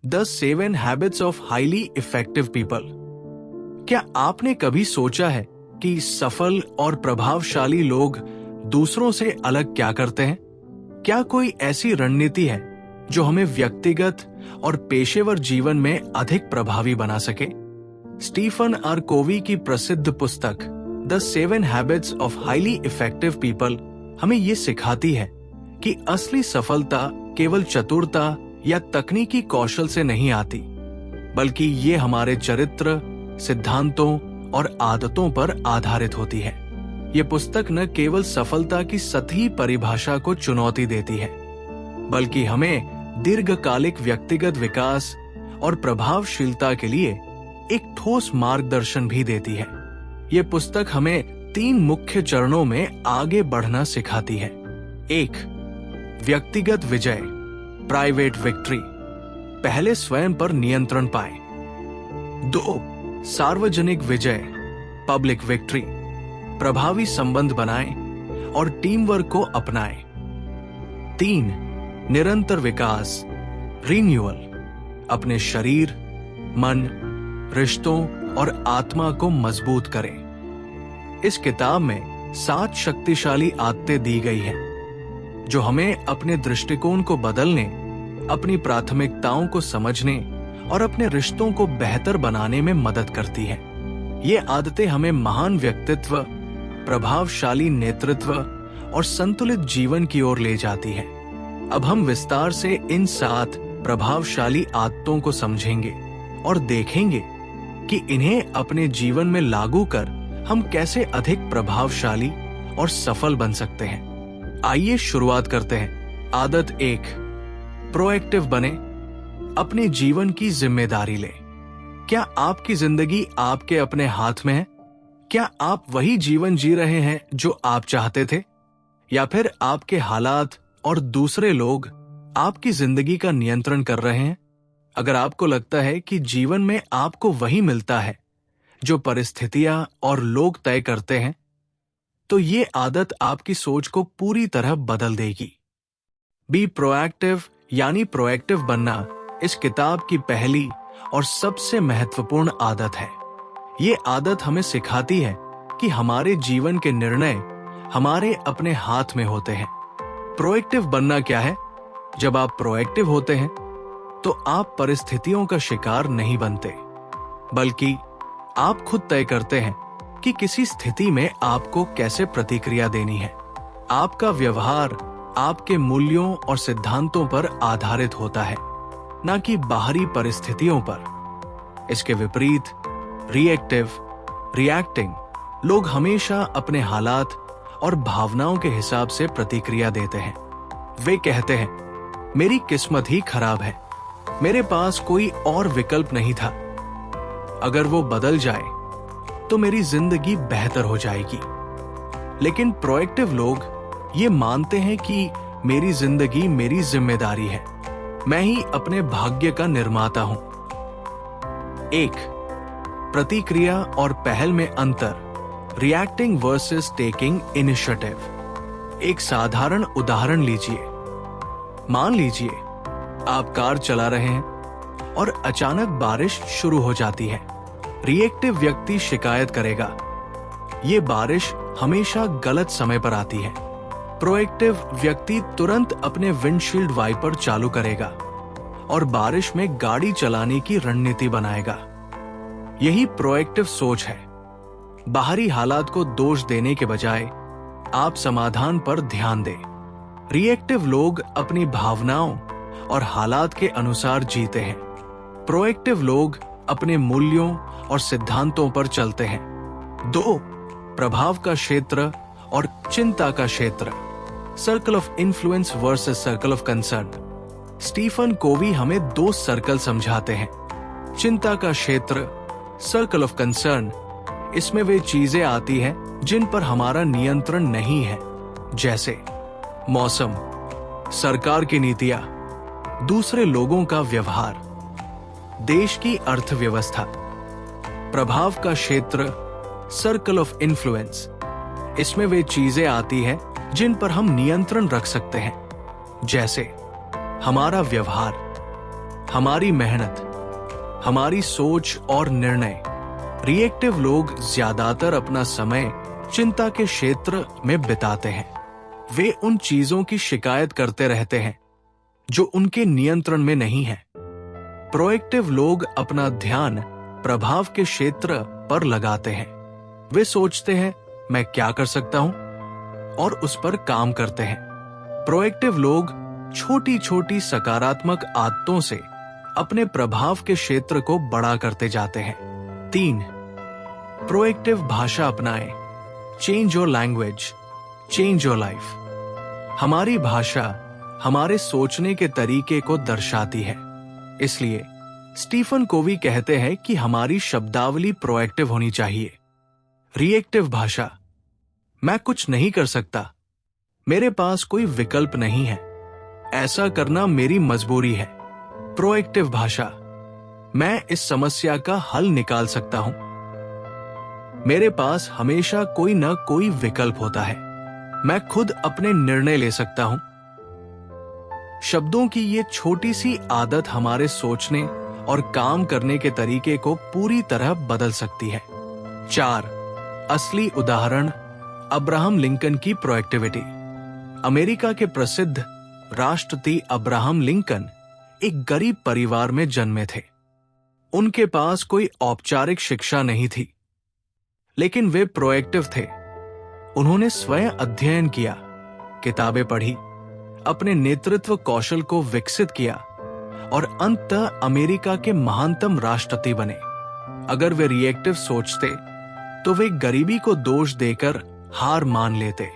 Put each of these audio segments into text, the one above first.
The 7 habits of highly effective people. क्या आपने कभी सोचा है कि सफल और प्रभावशाली लोग दूसरों से अलग क्या करते हैं? क्या कोई ऐसी रणनीति है जो हमें व्यक्तिगत और पेशेवर जीवन में अधिक प्रभावी बना सके? स्टीफन आर कोवी की प्रसिद्ध पुस्तक the 7 habits of highly effective people हमें ये सिखाती है कि असली सफलता केवल चतुरता या तकनीकी कौशल से नहीं आती, बल्कि ये हमारे चरित्र, सिद्धांतों और आदतों पर आधारित होती है। ये पुस्तक न केवल सफलता की सतही परिभाषा को चुनौती देती है, बल्कि हमें दीर्घकालिक व्यक्तिगत विकास और प्रभावशीलता के लिए एक ठोस मार्गदर्शन भी देती है। ये पुस्तक हमें 3 मुख्य चरणों में आगे बढ़ना सिखाती है। 1. व्यक्तिगत विजय, प्राइवेट विक्ट्री। पहले स्वयं पर नियंत्रण पाए। 2. सार्वजनिक विजय, पब्लिक विक्ट्री। प्रभावी संबंध बनाएं और टीम वर्क को अपनाएं। 3. निरंतर विकास, रिन्यूअल। अपने शरीर, मन, रिश्तों और आत्मा को मजबूत करें। इस किताब में 7 शक्तिशाली आदतें दी गई हैं जो हमें अपने दृष्टिकोण को बदलने, अपनी प्राथमिकताओं को समझने और अपने रिश्तों को बेहतर बनाने में मदद करती हैं। ये आदतें हमें महान व्यक्तित्व, प्रभावशाली नेतृत्व और संतुलित जीवन की ओर ले जाती हैं। अब हम विस्तार से इन 7 प्रभावशाली आदतों को समझेंगे और देखेंगे कि इन्हें अपने जीवन में लागू कर हम कैसे अधिक प्रभावशाली और सफल बन सकते हैं। आइए शुरुआत करते हैं। आदत 1, प्रोएक्टिव बने, अपने जीवन की जिम्मेदारी ले। क्या आपकी जिंदगी आपके अपने हाथ में है? क्या आप वही जीवन जी रहे हैं जो आप चाहते थे, या फिर आपके हालात और दूसरे लोग आपकी जिंदगी का नियंत्रण कर रहे हैं? अगर आपको लगता है कि जीवन में आपको वही मिलता है जो परिस्थितियां और लोग तय करते हैं, तो ये आदत आपकी सोच को पूरी तरह बदल देगी। बी प्रोएक्टिव यानी प्रोएक्टिव बनना इस किताब की पहली और सबसे महत्वपूर्ण आदत है। ये आदत हमें सिखाती है कि हमारे जीवन के निर्णय हमारे अपने हाथ में होते हैं। प्रोएक्टिव बनना क्या है? जब आप प्रोएक्टिव होते हैं तो आप परिस्थितियों का शिकार नहीं बनते, बल्कि आप खुद तय करते हैं कि किसी स्थिति में आपको कैसे प्रतिक्रिया देनी है। आपका व्यवहार आपके मूल्यों और सिद्धांतों पर आधारित होता है, न कि बाहरी परिस्थितियों पर। इसके विपरीत रिएक्टिव, रिएक्टिंग लोग हमेशा अपने हालात और भावनाओं के हिसाब से प्रतिक्रिया देते हैं। वे कहते हैं, मेरी किस्मत ही खराब है, मेरे पास कोई और विकल्प नहीं था। अगर वो बदल जाए तो मेरी जिंदगी बेहतर हो जाएगी। लेकिन प्रोएक्टिव लोग ये मानते हैं कि मेरी जिंदगी मेरी जिम्मेदारी है, मैं ही अपने भाग्य का निर्माता हूं। 1. प्रतिक्रिया और पहल में अंतर, रिएक्टिंग वर्सेस टेकिंग इनिशिएटिव। एक साधारण उदाहरण लीजिए। मान लीजिए आप कार चला रहे हैं और अचानक बारिश शुरू हो जाती है। रिएक्टिव व्यक्ति शिकायत करेगा, ये बारिश हमेशा गलत समय पर आती है। प्रोएक्टिव व्यक्ति तुरंत अपने विंडशील्ड वाइपर चालू करेगा और बारिश में गाड़ी चलाने की रणनीति बनाएगा। यही प्रोएक्टिव सोच है। बाहरी हालात को दोष देने के बजाय आप समाधान पर ध्यान दें। रिएक्टिव लोग अपनी भावनाओं और हालात के अनुसार जीते हैं। प्रोएक्टिव लोग अपने मूल्यों और सिद्धांतों पर चलते हैं। 2. प्रभाव का क्षेत्र और चिंता का क्षेत्र, circle of influence versus circle of concern. Stephen Covey हमें 2 सर्कल समझाते हैं। चिंता का क्षेत्र, सर्कल ऑफ कंसर्न, इसमें वे चीजें आती हैं जिन पर हमारा नियंत्रण नहीं है, जैसे मौसम, सरकार की नीतियां, दूसरे लोगों का व्यवहार, देश की अर्थव्यवस्था। प्रभाव का क्षेत्र, सर्कल ऑफ इन्फ्लुएंस, इसमें वे चीजें आती हैं जिन पर हम नियंत्रण रख सकते हैं, जैसे हमारा व्यवहार, हमारी मेहनत, हमारी सोच और निर्णय। रिएक्टिव लोग ज्यादातर अपना समय चिंता के क्षेत्र में बिताते हैं। वे उन चीजों की शिकायत करते रहते हैं जो उनके नियंत्रण में नहीं है। प्रोएक्टिव लोग अपना ध्यान प्रभाव के क्षेत्र पर लगाते हैं। वे सोचते हैं मैं क्या कर सकता हूं और उस पर काम करते हैं। प्रोएक्टिव लोग छोटी छोटी सकारात्मक आदतों से अपने प्रभाव के क्षेत्र को बड़ा करते जाते हैं। 3. प्रोएक्टिव भाषा अपनाएं। Change your language, change your life. हमारी भाषा हमारे सोचने के तरीके को दर्शाती है। इसलिए स्टीफन कोवी कहते हैं कि हमारी शब्दावली प्रोएक्टिव होनी चाहिए। रिएक्टिव भाषा, मैं कुछ नहीं कर सकता, मेरे पास कोई विकल्प नहीं है, ऐसा करना मेरी मजबूरी है। प्रोएक्टिव भाषा, मैं इस समस्या का हल निकाल सकता हूं, मेरे पास हमेशा कोई न कोई विकल्प होता है, मैं खुद अपने निर्णय ले सकता हूं। शब्दों की ये छोटी सी आदत हमारे सोचने और काम करने के तरीके को पूरी तरह बदल सकती है। 4. असली उदाहरण अब्राहम लिंकन की प्रोएक्टिविटी। अमेरिका के प्रसिद्ध राष्ट्रपति अब्राहम लिंकन एक गरीब परिवार में जन्मे थे। उनके पास कोई औपचारिक शिक्षा नहीं थी, लेकिन वे प्रोएक्टिव थे। उन्होंने स्वयं अध्ययन किया, किताबें पढ़ी, अपने नेतृत्व कौशल को विकसित किया और अंततः अमेरिका के महानतम राष्ट्रपति बने। अगर वे रिएक्टिव सोचते तो वे गरीबी को दोष देकर हार मान लेते,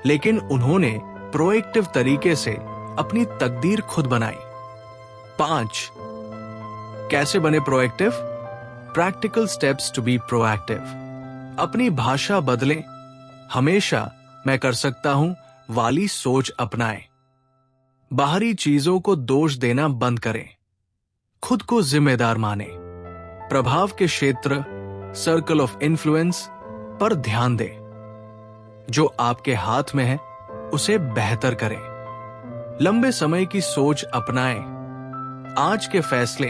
लेकिन उन्होंने प्रोएक्टिव तरीके से अपनी तकदीर खुद बनाई। 5. कैसे बने proactive? Practical steps to be proactive. अपनी भाषा बदलें, हमेशा मैं कर सकता हूं वाली सोच अपनाएं। बाहरी चीजों को दोष देना बंद करें, खुद को जिम्मेदार मानें। प्रभाव के क्षेत्र सर्कल ऑफ इन्फ्लुएंस पर ध्यान दें। जो आपके हाथ में है उसे बेहतर करें। लंबे समय की सोच अपनाएं। आज के फैसले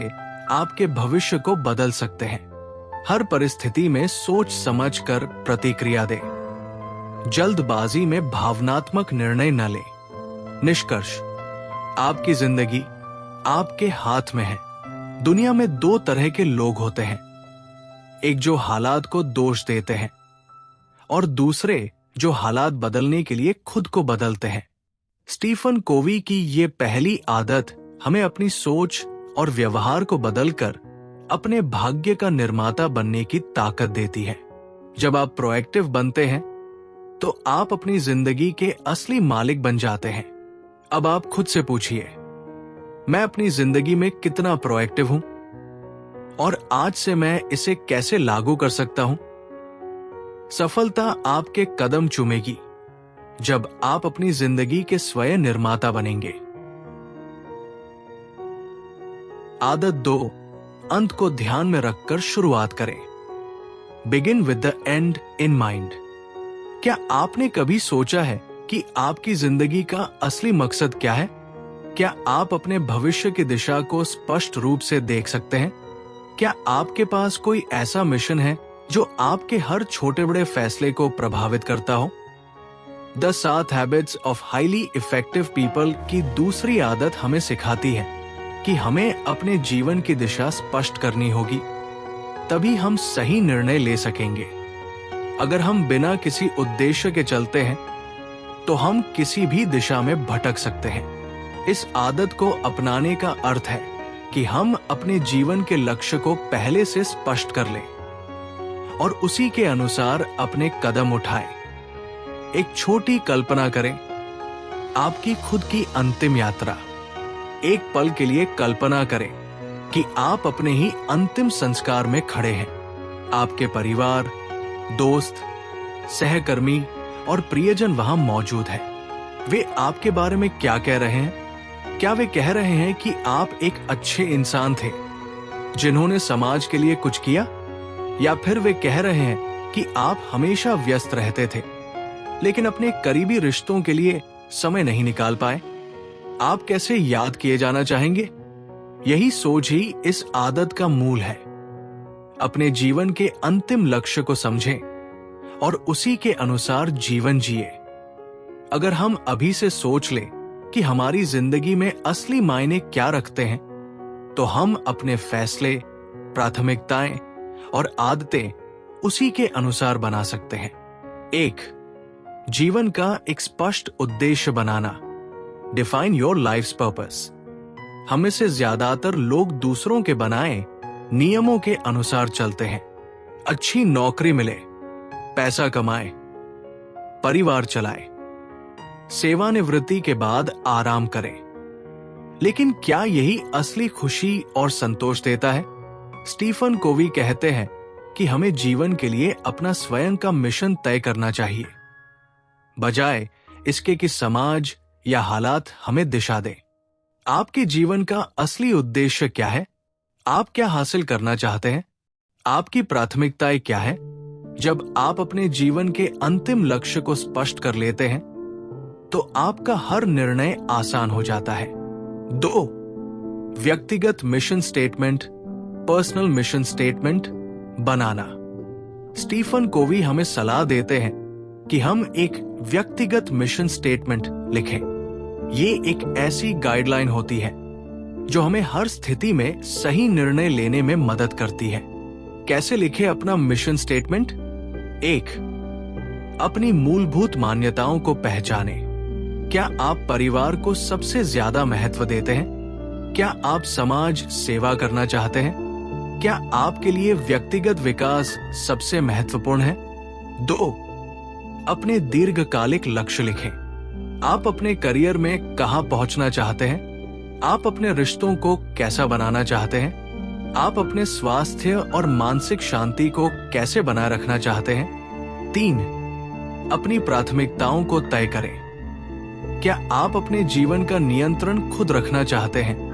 आपके भविष्य को बदल सकते हैं। हर परिस्थिति में सोच समझकर प्रतिक्रिया दें। जल्दबाजी में भावनात्मक निर्णय न लें। निष्कर्ष, आपकी जिंदगी आपके हाथ में है। दुनिया में 2 तरह के लोग होते हैं, एक जो हालात को दोष देते हैं और दूसरे जो हालात बदलने के लिए खुद को बदलते हैं। स्टीफन कोवी की ये पहली आदत हमें अपनी सोच और व्यवहार को बदलकर अपने भाग्य का निर्माता बनने की ताकत देती है। जब आप प्रोएक्टिव बनते हैं तो आप अपनी जिंदगी के असली मालिक बन जाते हैं। अब आप खुद से पूछिए, मैं अपनी जिंदगी में कितना प्रोएक्टिव हूं और आज से मैं इसे कैसे लागू कर सकता हूं? सफलता आपके कदम चूमेगी जब आप अपनी जिंदगी के स्वयं निर्माता बनेंगे। आदत 2, अंत को ध्यान में रखकर शुरुआत करें। Begin with the end in mind. क्या आपने कभी सोचा है कि आपकी जिंदगी का असली मकसद क्या है? क्या आप अपने भविष्य की दिशा को स्पष्ट रूप से देख सकते हैं? क्या आपके पास कोई ऐसा मिशन है जो आपके हर छोटे बड़े फैसले को प्रभावित करता हो? The 7 habits of highly effective people की दूसरी आदत हमें सिखाती है कि हमें अपने जीवन की दिशा स्पष्ट करनी होगी, तभी हम सही निर्णय ले सकेंगे। अगर हम बिना किसी उद्देश्य के चलते हैं तो हम किसी भी दिशा में भटक सकते हैं। इस आदत को अपनाने का अर्थ है कि हम अपने जीवन के लक्ष्य को पहले से स्पष्ट कर लें और उसी के अनुसार अपने कदम उठाएं। एक छोटी कल्पना करें, आपकी खुद की अंतिम यात्रा। एक पल के लिए कल्पना करें कि आप अपने ही अंतिम संस्कार में खड़े हैं। आपके परिवार, दोस्त, सहकर्मी और प्रियजन वहां मौजूद है। वे आपके बारे में क्या कह रहे हैं? क्या वे कह रहे हैं कि आप एक अच्छे इंसान थे जिन्होंने समाज के लिए कुछ किया, या फिर वे कह रहे हैं कि आप हमेशा व्यस्त रहते थे लेकिन अपने करीबी रिश्तों के लिए समय नहीं निकाल पाए? आप कैसे याद किए जाना चाहेंगे? यही सोच ही इस आदत का मूल है। अपने जीवन के अंतिम लक्ष्य को समझें और उसी के अनुसार जीवन जिए। अगर हम अभी से सोच लें कि हमारी जिंदगी में असली मायने क्या रखते हैं, तो हम अपने फैसले, प्राथमिकताएं और आदतें उसी के अनुसार बना सकते हैं। 1. जीवन का एक स्पष्ट उद्देश्य बनाना। Define your life's purpose. हम में से ज्यादातर लोग दूसरों के बनाए नियमों के अनुसार चलते हैं। अच्छी नौकरी मिले, पैसा कमाए, परिवार चलाए, सेवानिवृत्ति के बाद आराम करें। लेकिन क्या यही असली खुशी और संतोष देता है? स्टीफन कोवी कहते हैं कि हमें जीवन के लिए अपना स्वयं का मिशन तय करना चाहिए, बजाय इसके कि समाज या हालात हमें दिशा दें। आपके जीवन का असली उद्देश्य क्या है? आप क्या हासिल करना चाहते हैं? आपकी प्राथमिकताएं क्या है? जब आप अपने जीवन के अंतिम लक्ष्य को स्पष्ट कर लेते हैं, तो आपका हर निर्णय आसान हो जाता है। 2. व्यक्तिगत mission statement, personal mission statement बनाना। स्टीफन कोवी हमें सलाह देते हैं कि हम एक व्यक्तिगत मिशन स्टेटमेंट लिखें। ये एक ऐसी गाइडलाइन होती है जो हमें हर स्थिति में सही निर्णय लेने में मदद करती है। कैसे लिखें अपना मिशन स्टेटमेंट? 1. अपनी मूलभूत मान्यताओं को पहचानें। क्या आप परिवार को सबसे ज्यादा महत्व देते हैं? क्या आप समाज सेवा करना चाहते हैं? क्या आपके लिए व्यक्तिगत विकास सबसे महत्वपूर्ण है? 2. अपने दीर्घकालिक लक्ष्य लिखें। आप अपने करियर में कहां पहुंचना चाहते हैं? आप अपने रिश्तों को कैसा बनाना चाहते हैं? आप अपने स्वास्थ्य और मानसिक शांति को कैसे बनाए रखना चाहते हैं? 3. अपनी प्राथमिकताओं को तय करें। क्या आप अपने जीवन का नियंत्रण खुद रखना चाहते हैं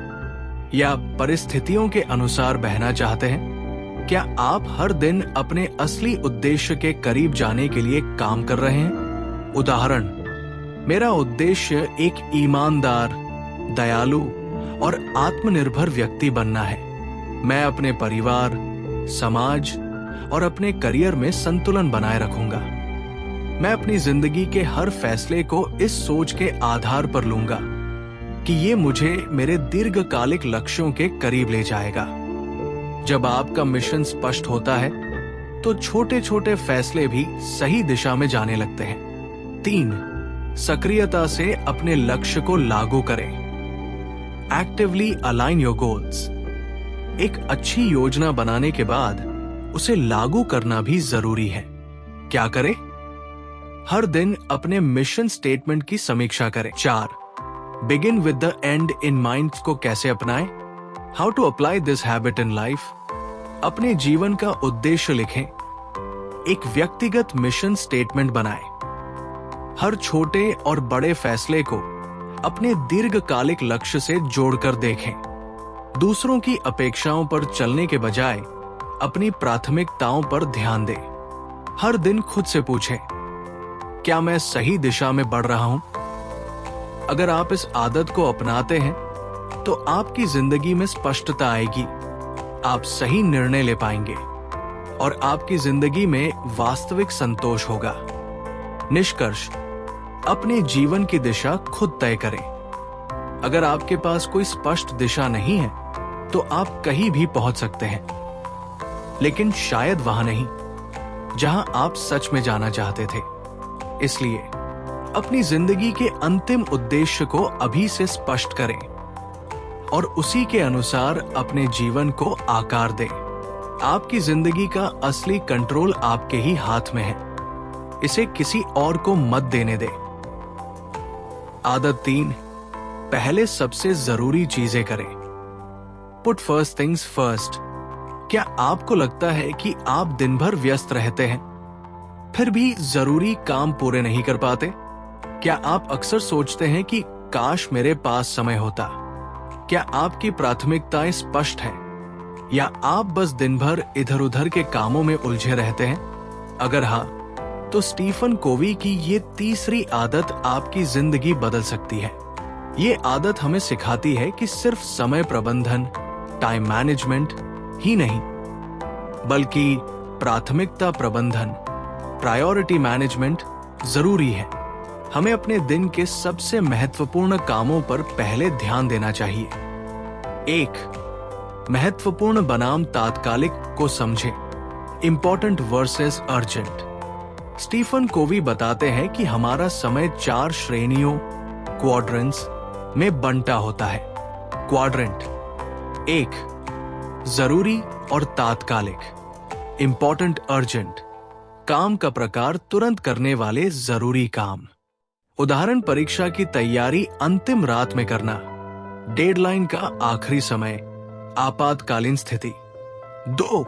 या परिस्थितियों के अनुसार बहना चाहते हैं? क्या आप हर दिन अपने असली उद्देश्य के करीब जाने के लिए काम कर रहे हैं? उदाहरण, मेरा उद्देश्य एक ईमानदार, दयालु और आत्मनिर्भर व्यक्ति बनना है। मैं अपने परिवार, समाज और अपने करियर में संतुलन बनाए रखूंगा। मैं अपनी जिंदगी के हर फैसले को इस सोच के आधार पर लूंगा कि ये मुझे मेरे दीर्घकालिक लक्ष्यों के करीब ले जाएगा। जब आपका मिशन स्पष्ट होता है, तो छोटे छोटे फैसले भी सही दिशा में जाने लगते हैं। 3. सक्रियता से अपने लक्ष्य को लागू करें। Actively align your goals. एक अच्छी योजना बनाने के बाद उसे लागू करना भी जरूरी है। क्या करें? हर दिन अपने मिशन स्टेटमेंट की समीक्षा करें। 4. Begin with the end in mind को कैसे अपनाएं? How to apply this habit in life. अपने जीवन का उद्देश्य लिखें। एक व्यक्तिगत मिशन स्टेटमेंट बनाएं। हर छोटे और बड़े फैसले को अपने दीर्घकालिक लक्ष्य से जोड़कर देखें। दूसरों की अपेक्षाओं पर चलने के बजाय अपनी प्राथमिकताओं पर ध्यान दें। हर दिन खुद से पूछें, क्या मैं सही दिशा में बढ़ रहा हूं? अगर आप इस आदत को अपनाते हैं, तो आपकी जिंदगी में स्पष्टता आएगी, आप सही निर्णय ले पाएंगे और आपकी जिंदगी में वास्तविक संतोष होगा। निष्कर्ष, अपने जीवन की दिशा खुद तय करें। अगर आपके पास कोई स्पष्ट दिशा नहीं है, तो आप कहीं भी पहुंच सकते हैं, लेकिन शायद वहां नहीं जहां आप सच में जाना चाहते थे। इसलिए अपनी जिंदगी के अंतिम उद्देश्य को अभी से स्पष्ट करें और उसी के अनुसार अपने जीवन को आकार दें। आपकी जिंदगी का असली कंट्रोल आपके ही हाथ में है। इसे किसी और को मत देने दें। आदत 3, पहले सबसे जरूरी चीजें करें। Put first things first. क्या आपको लगता है कि आप दिन भर व्यस्त रहते हैं, फिर भी जरूरी काम पूरे नहीं कर पाते? क्या आप अक्सर सोचते हैं कि काश मेरे पास समय होता? क्या आपकी प्राथमिकताएं स्पष्ट हैं, या आप बस दिन भर इधर उधर के कामों में उलझे रहते हैं? अगर हाँ, तो स्टीफन कोवी की ये तीसरी आदत आपकी जिंदगी बदल सकती है। ये आदत हमें सिखाती है कि सिर्फ समय प्रबंधन, टाइम मैनेजमेंट ही नहीं, बल्कि प्राथमिकता प्रबंधन, प्रायोरिटी मैनेजमेंट जरूरी है। हमें अपने दिन के सबसे महत्वपूर्ण कामों पर पहले ध्यान देना चाहिए। 1. महत्वपूर्ण बनाम तात्कालिक को समझें। Important versus urgent. Stephen Covey बताते हैं कि हमारा समय 4 श्रेणियों क्वाड्रेंट्स में बंटा होता है। क्वाड्रेंट 1, जरूरी और तात्कालिक, इंपॉर्टेंट अर्जेंट, काम का प्रकार तुरंत करने वाले जरूरी काम। उदाहरण, परीक्षा की तैयारी अंतिम रात में करना, डेडलाइन का आखिरी समय, आपातकालीन स्थिति। 2,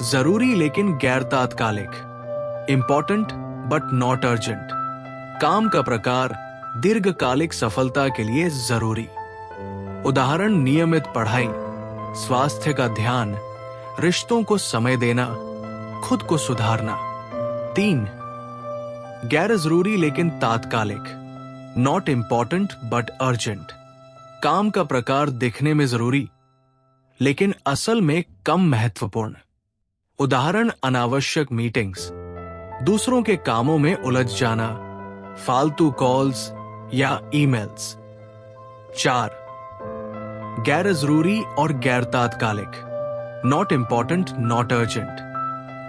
जरूरी लेकिन गैर तात्कालिक, इंपॉर्टेंट बट नॉट अर्जेंट, काम का प्रकार दीर्घकालिक सफलता के लिए जरूरी। उदाहरण, नियमित पढ़ाई, स्वास्थ्य का ध्यान, रिश्तों को समय देना, खुद को सुधारना। 3, गैर जरूरी लेकिन तात्कालिक, नॉट इंपॉर्टेंट बट अर्जेंट, काम का प्रकार दिखने में जरूरी लेकिन असल में कम महत्वपूर्ण। उदाहरण, अनावश्यक मीटिंग्स, दूसरों के कामों में उलझ जाना, फालतू कॉल्स या ईमेल्स। 4, गैर जरूरी और गैर तात्कालिक, नॉट इंपॉर्टेंट नॉट अर्जेंट,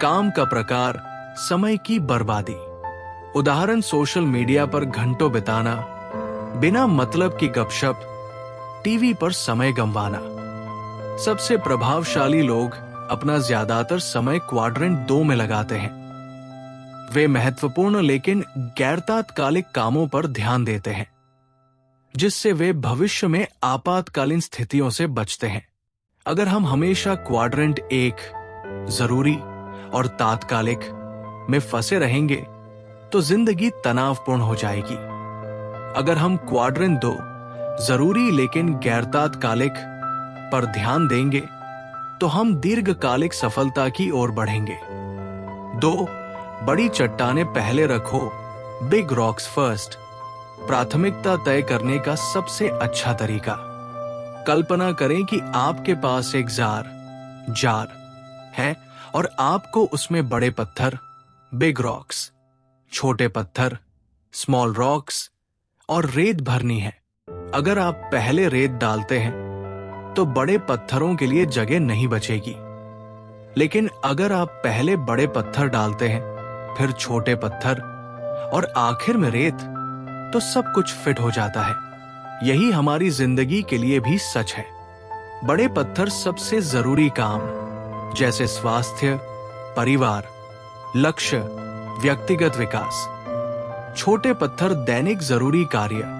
काम का प्रकार समय की बर्बादी। उदाहरण, सोशल मीडिया पर घंटों बिताना, बिना मतलब की गपशप, टीवी पर समय गंवाना। सबसे प्रभावशाली लोग अपना ज्यादातर समय क्वाड्रेंट 2 में लगाते हैं। वे महत्वपूर्ण लेकिन गैर तात्कालिक कामों पर ध्यान देते हैं, जिससे वे भविष्य में आपातकालीन स्थितियों से बचते हैं। अगर हम हमेशा क्वाड्रेंट 1, जरूरी और तात्कालिक में फंसे रहेंगे तो जिंदगी तनावपूर्ण हो जाएगी। अगर हम क्वाड्रेंट 2, जरूरी लेकिन गैर तात्कालिक पर ध्यान देंगे तो हम दीर्घकालिक सफलता की ओर बढ़ेंगे। 2, बड़ी चट्टानें पहले रखो, बिग रॉक्स फर्स्ट, प्राथमिकता तय करने का सबसे अच्छा तरीका। कल्पना करें कि आपके पास एक जार है और आपको उसमें बड़े पत्थर, बिग रॉक्स, छोटे पत्थर, स्मॉल रॉक्स और रेत भरनी है। अगर आप पहले रेत डालते हैं तो बड़े पत्थरों के लिए जगह नहीं बचेगी, लेकिन अगर आप पहले बड़े पत्थर डालते हैं, फिर छोटे पत्थर और आखिर में रेत, तो सब कुछ फिट हो जाता है। यही हमारी जिंदगी के लिए भी सच है। बड़े पत्थर सबसे जरूरी काम जैसे स्वास्थ्य, परिवार, लक्ष्य, व्यक्तिगत विकास। छोटे पत्थर दैनिक जरूरी कार्य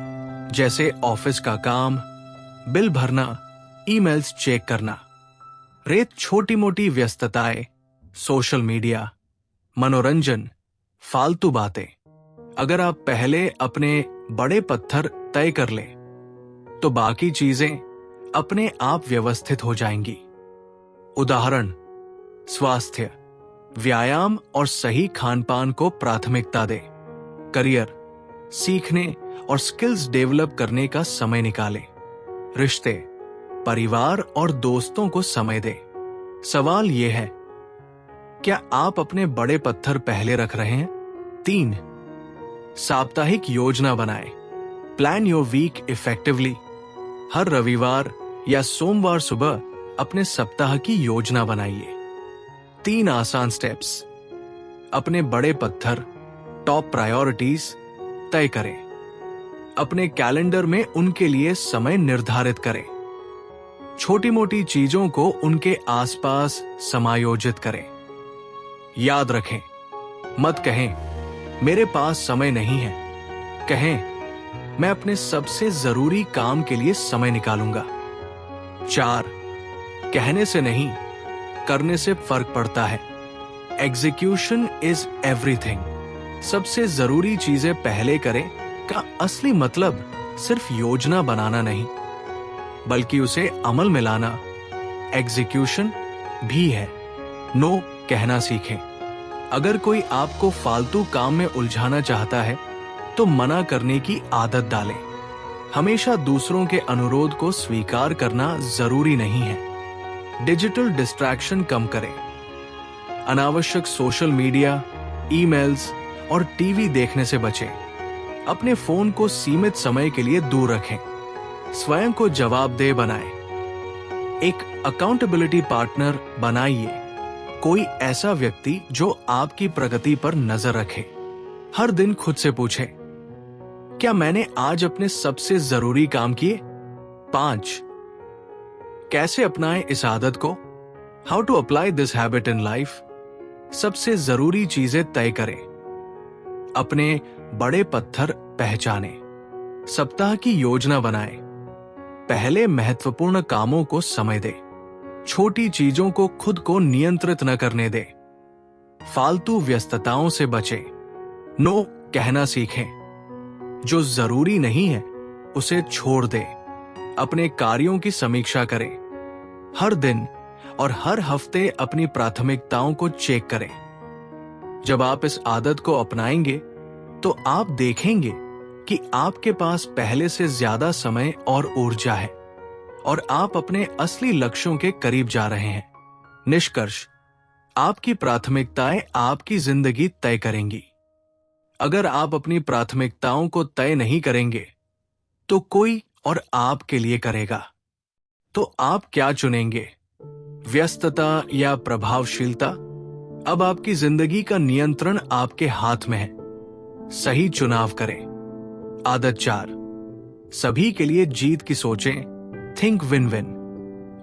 जैसे ऑफिस का काम, बिल भरना, ईमेल्स चेक करना। रेत छोटी मोटी व्यस्तताएं, सोशल मीडिया, मनोरंजन, फालतू बातें। अगर आप पहले अपने बड़े पत्थर तय कर लें तो बाकी चीजें अपने आप व्यवस्थित हो जाएंगी। उदाहरण, स्वास्थ्य, व्यायाम और सही खानपान को प्राथमिकता दें। करियर, सीखने और स्किल्स डेवलप करने का समय निकालें। रिश्ते, परिवार और दोस्तों को समय दें। सवाल यह है, क्या आप अपने बड़े पत्थर पहले रख रहे हैं? 3, साप्ताहिक योजना बनाएं। Plan your week effectively. हर रविवार या सोमवार सुबह अपने सप्ताह की योजना बनाइए। 3 आसान स्टेप्स। अपने बड़े पत्थर, टॉप प्रायोरिटीज तय करें। अपने कैलेंडर में उनके लिए समय निर्धारित करें। छोटी मोटी चीजों को उनके आसपास समायोजित करें। याद रखें, मत कहें मेरे पास समय नहीं है, कहें मैं अपने सबसे जरूरी काम के लिए समय निकालूंगा। 4, कहने से नहीं, करने से फर्क पड़ता है। Execution is everything. सबसे जरूरी चीजें पहले करें का असली मतलब सिर्फ योजना बनाना नहीं, बल्कि उसे अमल में लाना, एग्जीक्यूशन भी है। नो कहना सीखें। अगर कोई आपको फालतू काम में उलझाना चाहता है तो मना करने की आदत डालें। हमेशा दूसरों के अनुरोध को स्वीकार करना जरूरी नहीं है, डिजिटल डिस्ट्रैक्शन कम करें। अनावश्यक सोशल मीडिया, ईमेल्स और टीवी देखने से बचें। अपने फोन को सीमित समय के लिए दूर रखें। स्वयं को जवाबदेह बनाएं। एक अकाउंटेबिलिटी पार्टनर बनाइए। कोई ऐसा व्यक्ति जो आपकी प्रगति पर नजर रखे। हर दिन खुद से पूछें, क्या मैंने आज अपने सबसे जरूरी काम किए? 5. कैसे अपनाएं इस आदत को? How to apply this habit in life? सबसे जरूरी चीजें तय करें। अपने बड़े पत्थर पहचानें। सप्ताह की योजना बनाएं। पहले महत्वपूर्ण कामों को समय दें। छोटी चीजों को खुद को नियंत्रित न करने दें। फालतू व्यस्तताओं से बचें। नो कहना सीखें। जो जरूरी नहीं है उसे छोड़ दें। अपने कार्यों की समीक्षा करें। हर दिन और हर हफ्ते अपनी प्राथमिकताओं को चेक करें। जब आप इस आदत को अपनाएंगे तो आप देखेंगे कि आपके पास पहले से ज्यादा समय और ऊर्जा है और आप अपने असली लक्ष्यों के करीब जा रहे हैं। निष्कर्ष, आपकी प्राथमिकताएं आपकी जिंदगी तय करेंगी। अगर आप अपनी प्राथमिकताओं को तय नहीं करेंगे तो कोई और आपके लिए करेगा। तो आप क्या चुनेंगे, व्यस्तता या प्रभावशीलता? अब आपकी जिंदगी का नियंत्रण आपके हाथ में है। सही चुनाव करें। आदत 4, सभी के लिए जीत की सोचें। Think win win.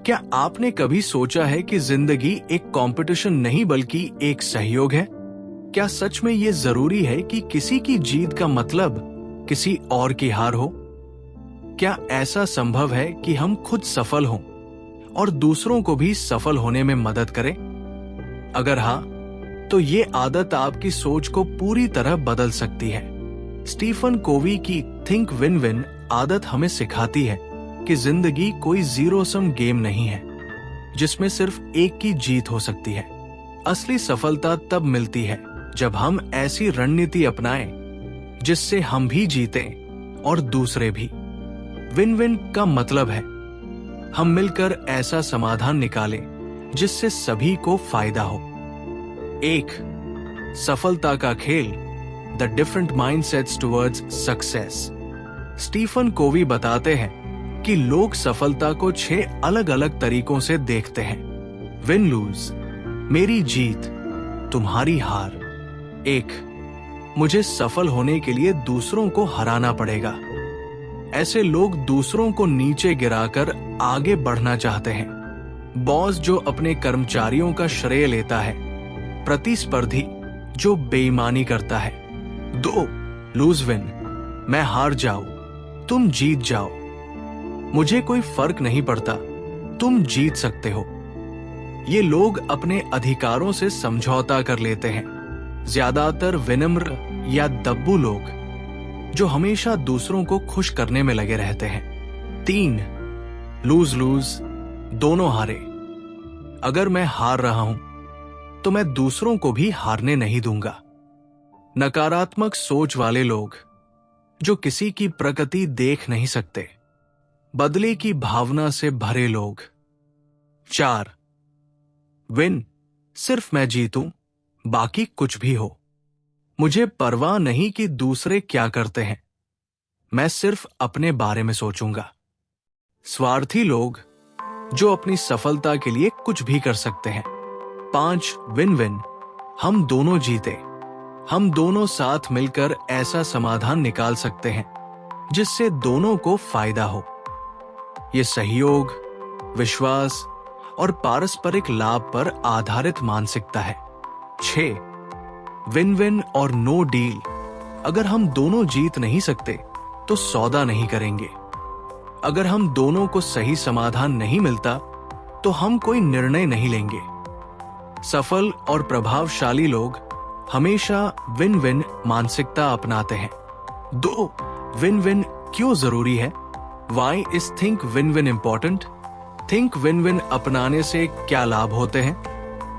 क्या आपने कभी सोचा है कि जिंदगी एक कंपटीशन नहीं बल्कि एक सहयोग है? क्या सच में यह जरूरी है कि किसी की जीत का मतलब किसी और की हार हो? क्या ऐसा संभव है कि हम खुद सफल हों और दूसरों को भी सफल होने में मदद करें? अगर हाँ, तो ये आदत आपकी सोच को पूरी तरह बदल सकती है। स्टीफन कोवी की थिंक विन विन आदत हमें सिखाती है कि जिंदगी कोई जीरो सम गेम नहीं है जिसमें सिर्फ एक की जीत हो सकती है। असली सफलता तब मिलती है जब हम ऐसी रणनीति अपनाएं जिससे हम भी जीतें और दूसरे भी। विन विन का मतलब है हम मिलकर ऐसा समाधान निकालें जिससे सभी को फायदा हो। 1. सफलता का खेल, the different mindsets towards success. Stephen Covey बताते हैं कि लोग सफलता को 6 अलग अलग तरीकों से देखते हैं। विन लूज, मेरी जीत, तुम्हारी हार। 1. मुझे सफल होने के लिए दूसरों को हराना पड़ेगा। ऐसे लोग दूसरों को नीचे गिराकर आगे बढ़ना चाहते हैं। बॉस जो अपने कर्मचारियों का श्रेय लेता है। प्रतिस्पर्धी जो बेईमानी करता है। 2. लूज विन, मैं हार जाऊं, तुम जीत जाओ। मुझे कोई फर्क नहीं पड़ता, तुम जीत सकते हो। ये लोग अपने अधिकारों से समझौता कर लेते हैं। ज्यादातर विनम्र या दब्बू लोग जो हमेशा दूसरों को खुश करने में लगे रहते हैं। 3. लूज लूज, दोनों हारे। अगर मैं हार रहा हूं तो मैं दूसरों को भी हारने नहीं दूंगा। नकारात्मक सोच वाले लोग जो किसी की प्रगति देख नहीं सकते। बदले की भावना से भरे लोग। 4. विन, सिर्फ मैं जीतूं, बाकी कुछ भी हो। मुझे परवाह नहीं कि दूसरे क्या करते हैं, मैं सिर्फ अपने बारे में सोचूंगा। स्वार्थी लोग जो अपनी सफलता के लिए कुछ भी कर सकते हैं। 5. विन विन, हम दोनों जीते। हम दोनों साथ मिलकर ऐसा समाधान निकाल सकते हैं जिससे दोनों को फायदा हो। ये सहयोग, विश्वास और पारस्परिक लाभ पर आधारित मानसिकता है। 6. विन विन और नो डील। अगर हम दोनों जीत नहीं सकते तो सौदा नहीं करेंगे। अगर हम दोनों को सही समाधान नहीं मिलता तो हम कोई निर्णय नहीं लेंगे। सफल और प्रभावशाली लोग हमेशा विन विन मानसिकता अपनाते हैं। 2. विन विन क्यों जरूरी है? Why is think win win important? Think win win अपनाने से क्या लाभ होते हैं?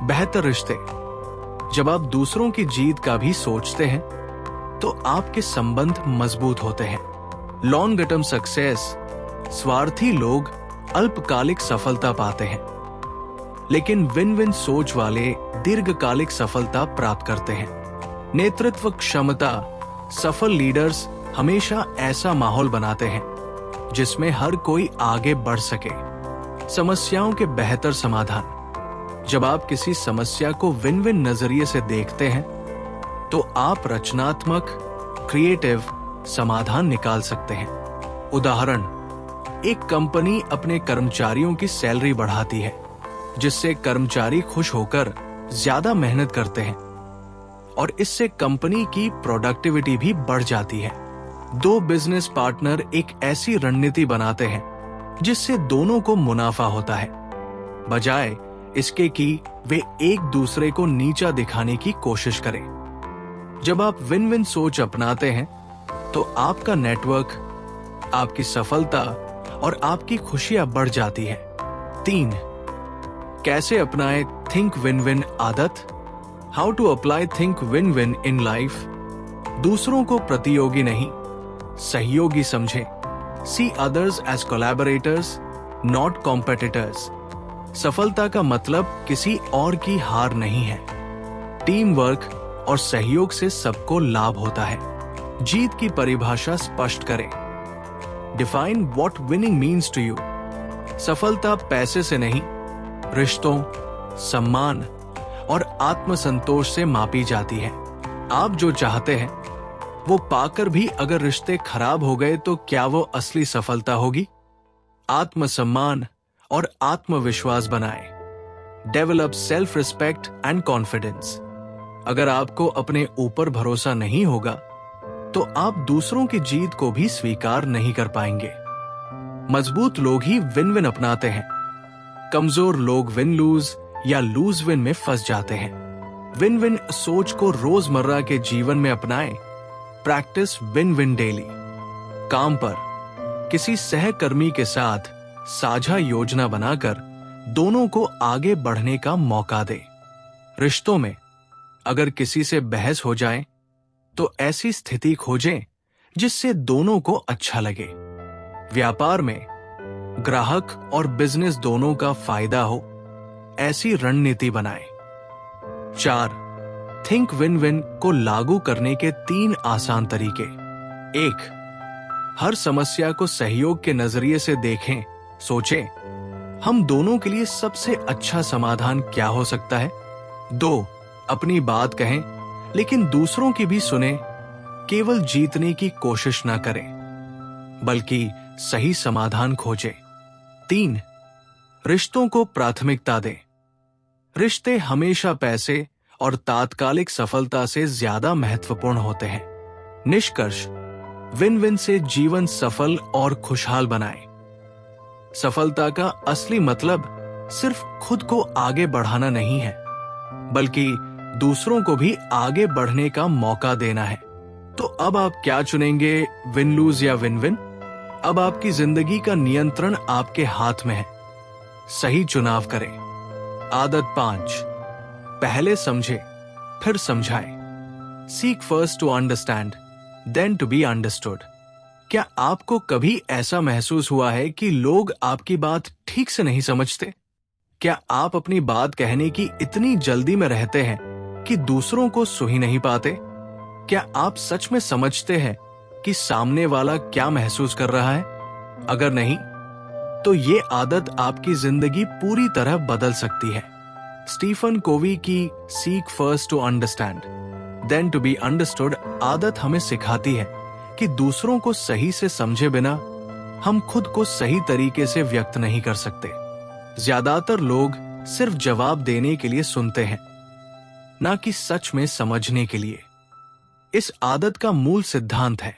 बेहतर रिश्ते। जब आप दूसरों की जीत का भी सोचते हैं तो आपके संबंध मजबूत होते हैं। Long term success. स्वार्थी लोग अल्पकालिक सफलता पाते हैं। लेकिन विन विन सोच वाले दीर्घकालिक सफलता प्राप्त करते हैं। नेतृत्व क्षमता। सफल लीडर्स हमेशा ऐसा माहौल बनाते हैं जिसमें हर कोई आगे बढ़ सके। समस्याओं के बेहतर समाधान। जब आप किसी समस्या को विन विन नजरिए से देखते हैं तो आप रचनात्मक, क्रिएटिव समाधान निकाल सकते हैं। उदाहरण, एक कंपनी अपने कर्मचारियों की सैलरी बढ़ाती है जिससे कर्मचारी खुश होकर ज्यादा मेहनत करते हैं और इससे कंपनी की प्रोडक्टिविटी भी बढ़ जाती है। दो बिजनेस पार्टनर एक ऐसी रणनीति बनाते हैं जिससे दोनों को मुनाफा होता है, बजाय इसके कि वे एक दूसरे को नीचा दिखाने की कोशिश करें। जब आप विन विन सोच अपनाते हैं तो आपका नेटवर्क, आपकी सफलता और आपकी खुशियां बढ़ जाती है। 3. कैसे अपनाएं थिंक विन विन आदत? How to apply think win win in life? दूसरों को प्रतियोगी नहीं, सहयोगी समझें। See others as collaborators, not competitors. सफलता का मतलब किसी और की हार नहीं है। टीम वर्क और सहयोग से सबको लाभ होता है। जीत की परिभाषा स्पष्ट करें। Define what winning means to you. सफलता पैसे से नहीं, रिश्तों, सम्मान और आत्मसंतोष से मापी जाती है। आप जो चाहते हैं वो पाकर भी अगर रिश्ते खराब हो गए तो क्या वो असली सफलता होगी? आत्मसम्मान और आत्मविश्वास बनाएं। Develop self respect and confidence. अगर आपको अपने ऊपर भरोसा नहीं होगा तो आप दूसरों की जीत को भी स्वीकार नहीं कर पाएंगे। मजबूत लोग ही विन विन अपनाते हैं। कमजोर लोग विन लूज या लूज विन में फंस जाते हैं। विन विन सोच को रोजमर्रा के जीवन में अपनाएं। Practice win win daily. काम पर किसी सहकर्मी के साथ साझा योजना बनाकर दोनों को आगे बढ़ने का मौका दें। रिश्तों में अगर किसी से बहस हो जाए तो ऐसी स्थिति खोजें जिससे दोनों को अच्छा लगे। व्यापार में ग्राहक और बिजनेस दोनों का फायदा हो, ऐसी रणनीति बनाएं। 4. थिंक विन विन को लागू करने के 3 आसान तरीके। 1. हर समस्या को सहयोग के नजरिए से देखें। सोचें, हम दोनों के लिए सबसे अच्छा समाधान क्या हो सकता है। 2. अपनी बात कहें लेकिन दूसरों की भी सुने। केवल जीतने की कोशिश ना करें बल्कि सही समाधान खोजें। 3. रिश्तों को प्राथमिकता दें। रिश्ते हमेशा पैसे और तात्कालिक सफलता से ज्यादा महत्वपूर्ण होते हैं। निष्कर्ष, विन विन से जीवन सफल और खुशहाल बनाएं। सफलता का असली मतलब सिर्फ खुद को आगे बढ़ाना नहीं है, बल्कि दूसरों को भी आगे बढ़ने का मौका देना है। तो अब आप क्या चुनेंगे, विन लूज या विन विन? अब आपकी जिंदगी का नियंत्रण आपके हाथ में है। सही चुनाव करें। आदत 5. पहले समझे फिर समझाएं। Seek first to understand then to be understood. क्या आपको कभी ऐसा महसूस हुआ है कि लोग आपकी बात ठीक से नहीं समझते? क्या आप अपनी बात कहने की इतनी जल्दी में रहते हैं कि दूसरों को सुन ही नहीं पाते? क्या आप सच में समझते हैं कि सामने वाला क्या महसूस कर रहा है? अगर नहीं, तो ये आदत आपकी जिंदगी पूरी तरह बदल सकती है। स्टीफन कोवी की seek first to understand then to be understood आदत हमें सिखाती है कि दूसरों को सही से समझे बिना हम खुद को सही तरीके से व्यक्त नहीं कर सकते। ज्यादातर लोग सिर्फ जवाब देने के लिए सुनते हैं, ना कि सच में समझने के लिए। इस आदत का मूल सिद्धांत है,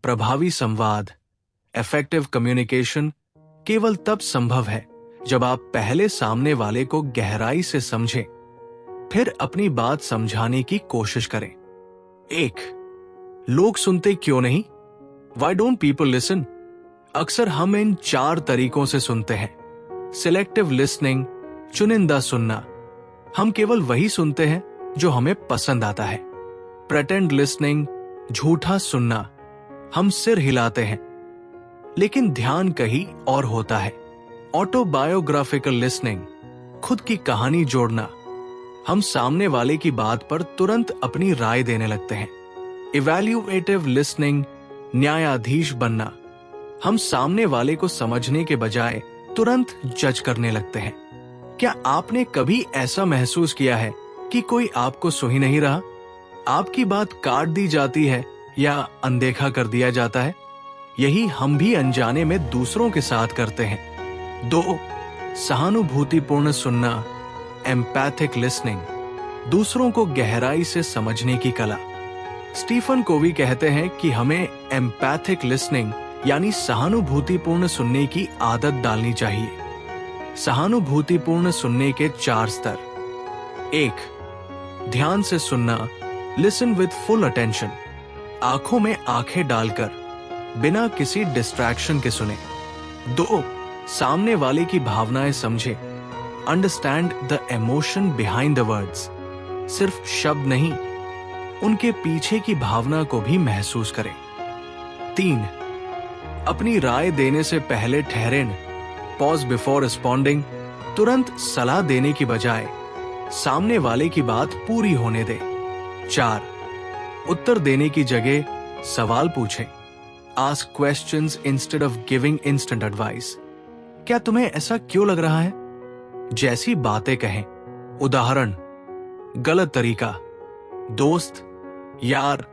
प्रभावी संवाद, इफेक्टिव कम्युनिकेशन केवल तब संभव है जब आप पहले सामने वाले को गहराई से समझें, फिर अपनी बात समझाने की कोशिश करें। 1. लोग सुनते क्यों नहीं? Why don't people listen? अक्सर हम इन 4 तरीकों से सुनते हैं। सिलेक्टिव लिसनिंग, चुनिंदा सुनना, हम केवल वही सुनते हैं जो हमें पसंद आता है। प्रेटेंड लिसनिंग, झूठा सुनना, हम सिर हिलाते हैं लेकिन ध्यान कहीं और होता है। ऑटोबायोग्राफिकल लिसनिंग, खुद की कहानी जोड़ना। हम सामने वाले की बात पर तुरंत अपनी राय देने लगते हैं। इवैल्यूएटिव लिसनिंग, न्यायाधीश बनना। हम सामने वाले को समझने के बजाय तुरंत जज करने लगते हैं। क्या आपने कभी ऐसा महसूस किया है कि कोई आपको सुन ही नहीं रहा? आपकी बात काट दी जाती है या अनदेखा कर दिया जाता है। यही हम भी अनजाने में दूसरों के साथ करते हैं। 2. सहानुभूतिपूर्ण सुनना, एम्पैथिक लिसनिंग। दूसरों को गहराई से समझने की कला। स्टीफन कोवी कहते हैं कि हमें एम्पैथिक लिसनिंग यानी सहानुभूतिपूर्ण सुनने की आदत डालनी चाहिए। सहानुभूतिपूर्ण सुनने के 4 स्तर। 1. ध्यान से सुनना, लिसन विद फुल अटेंशन। आंखों में आंखें डालकर बिना किसी डिस्ट्रैक्शन के सुने। 2. सामने वाले की भावनाएं समझे, understand the emotion behind the words. सिर्फ शब्द नहीं, उनके पीछे की भावना को भी महसूस करें। 3. अपनी राय देने से पहले ठहरें, पॉज बिफोर रिस्पॉन्डिंग। तुरंत सलाह देने की बजाय सामने वाले की बात पूरी होने दे। 4. उत्तर देने की जगह सवाल पूछें, ask questions instead of giving instant advice. क्या तुम्हें ऐसा क्यों लग रहा है? जैसी बातें कहें। उदाहरण, गलत तरीका, दोस्त, यार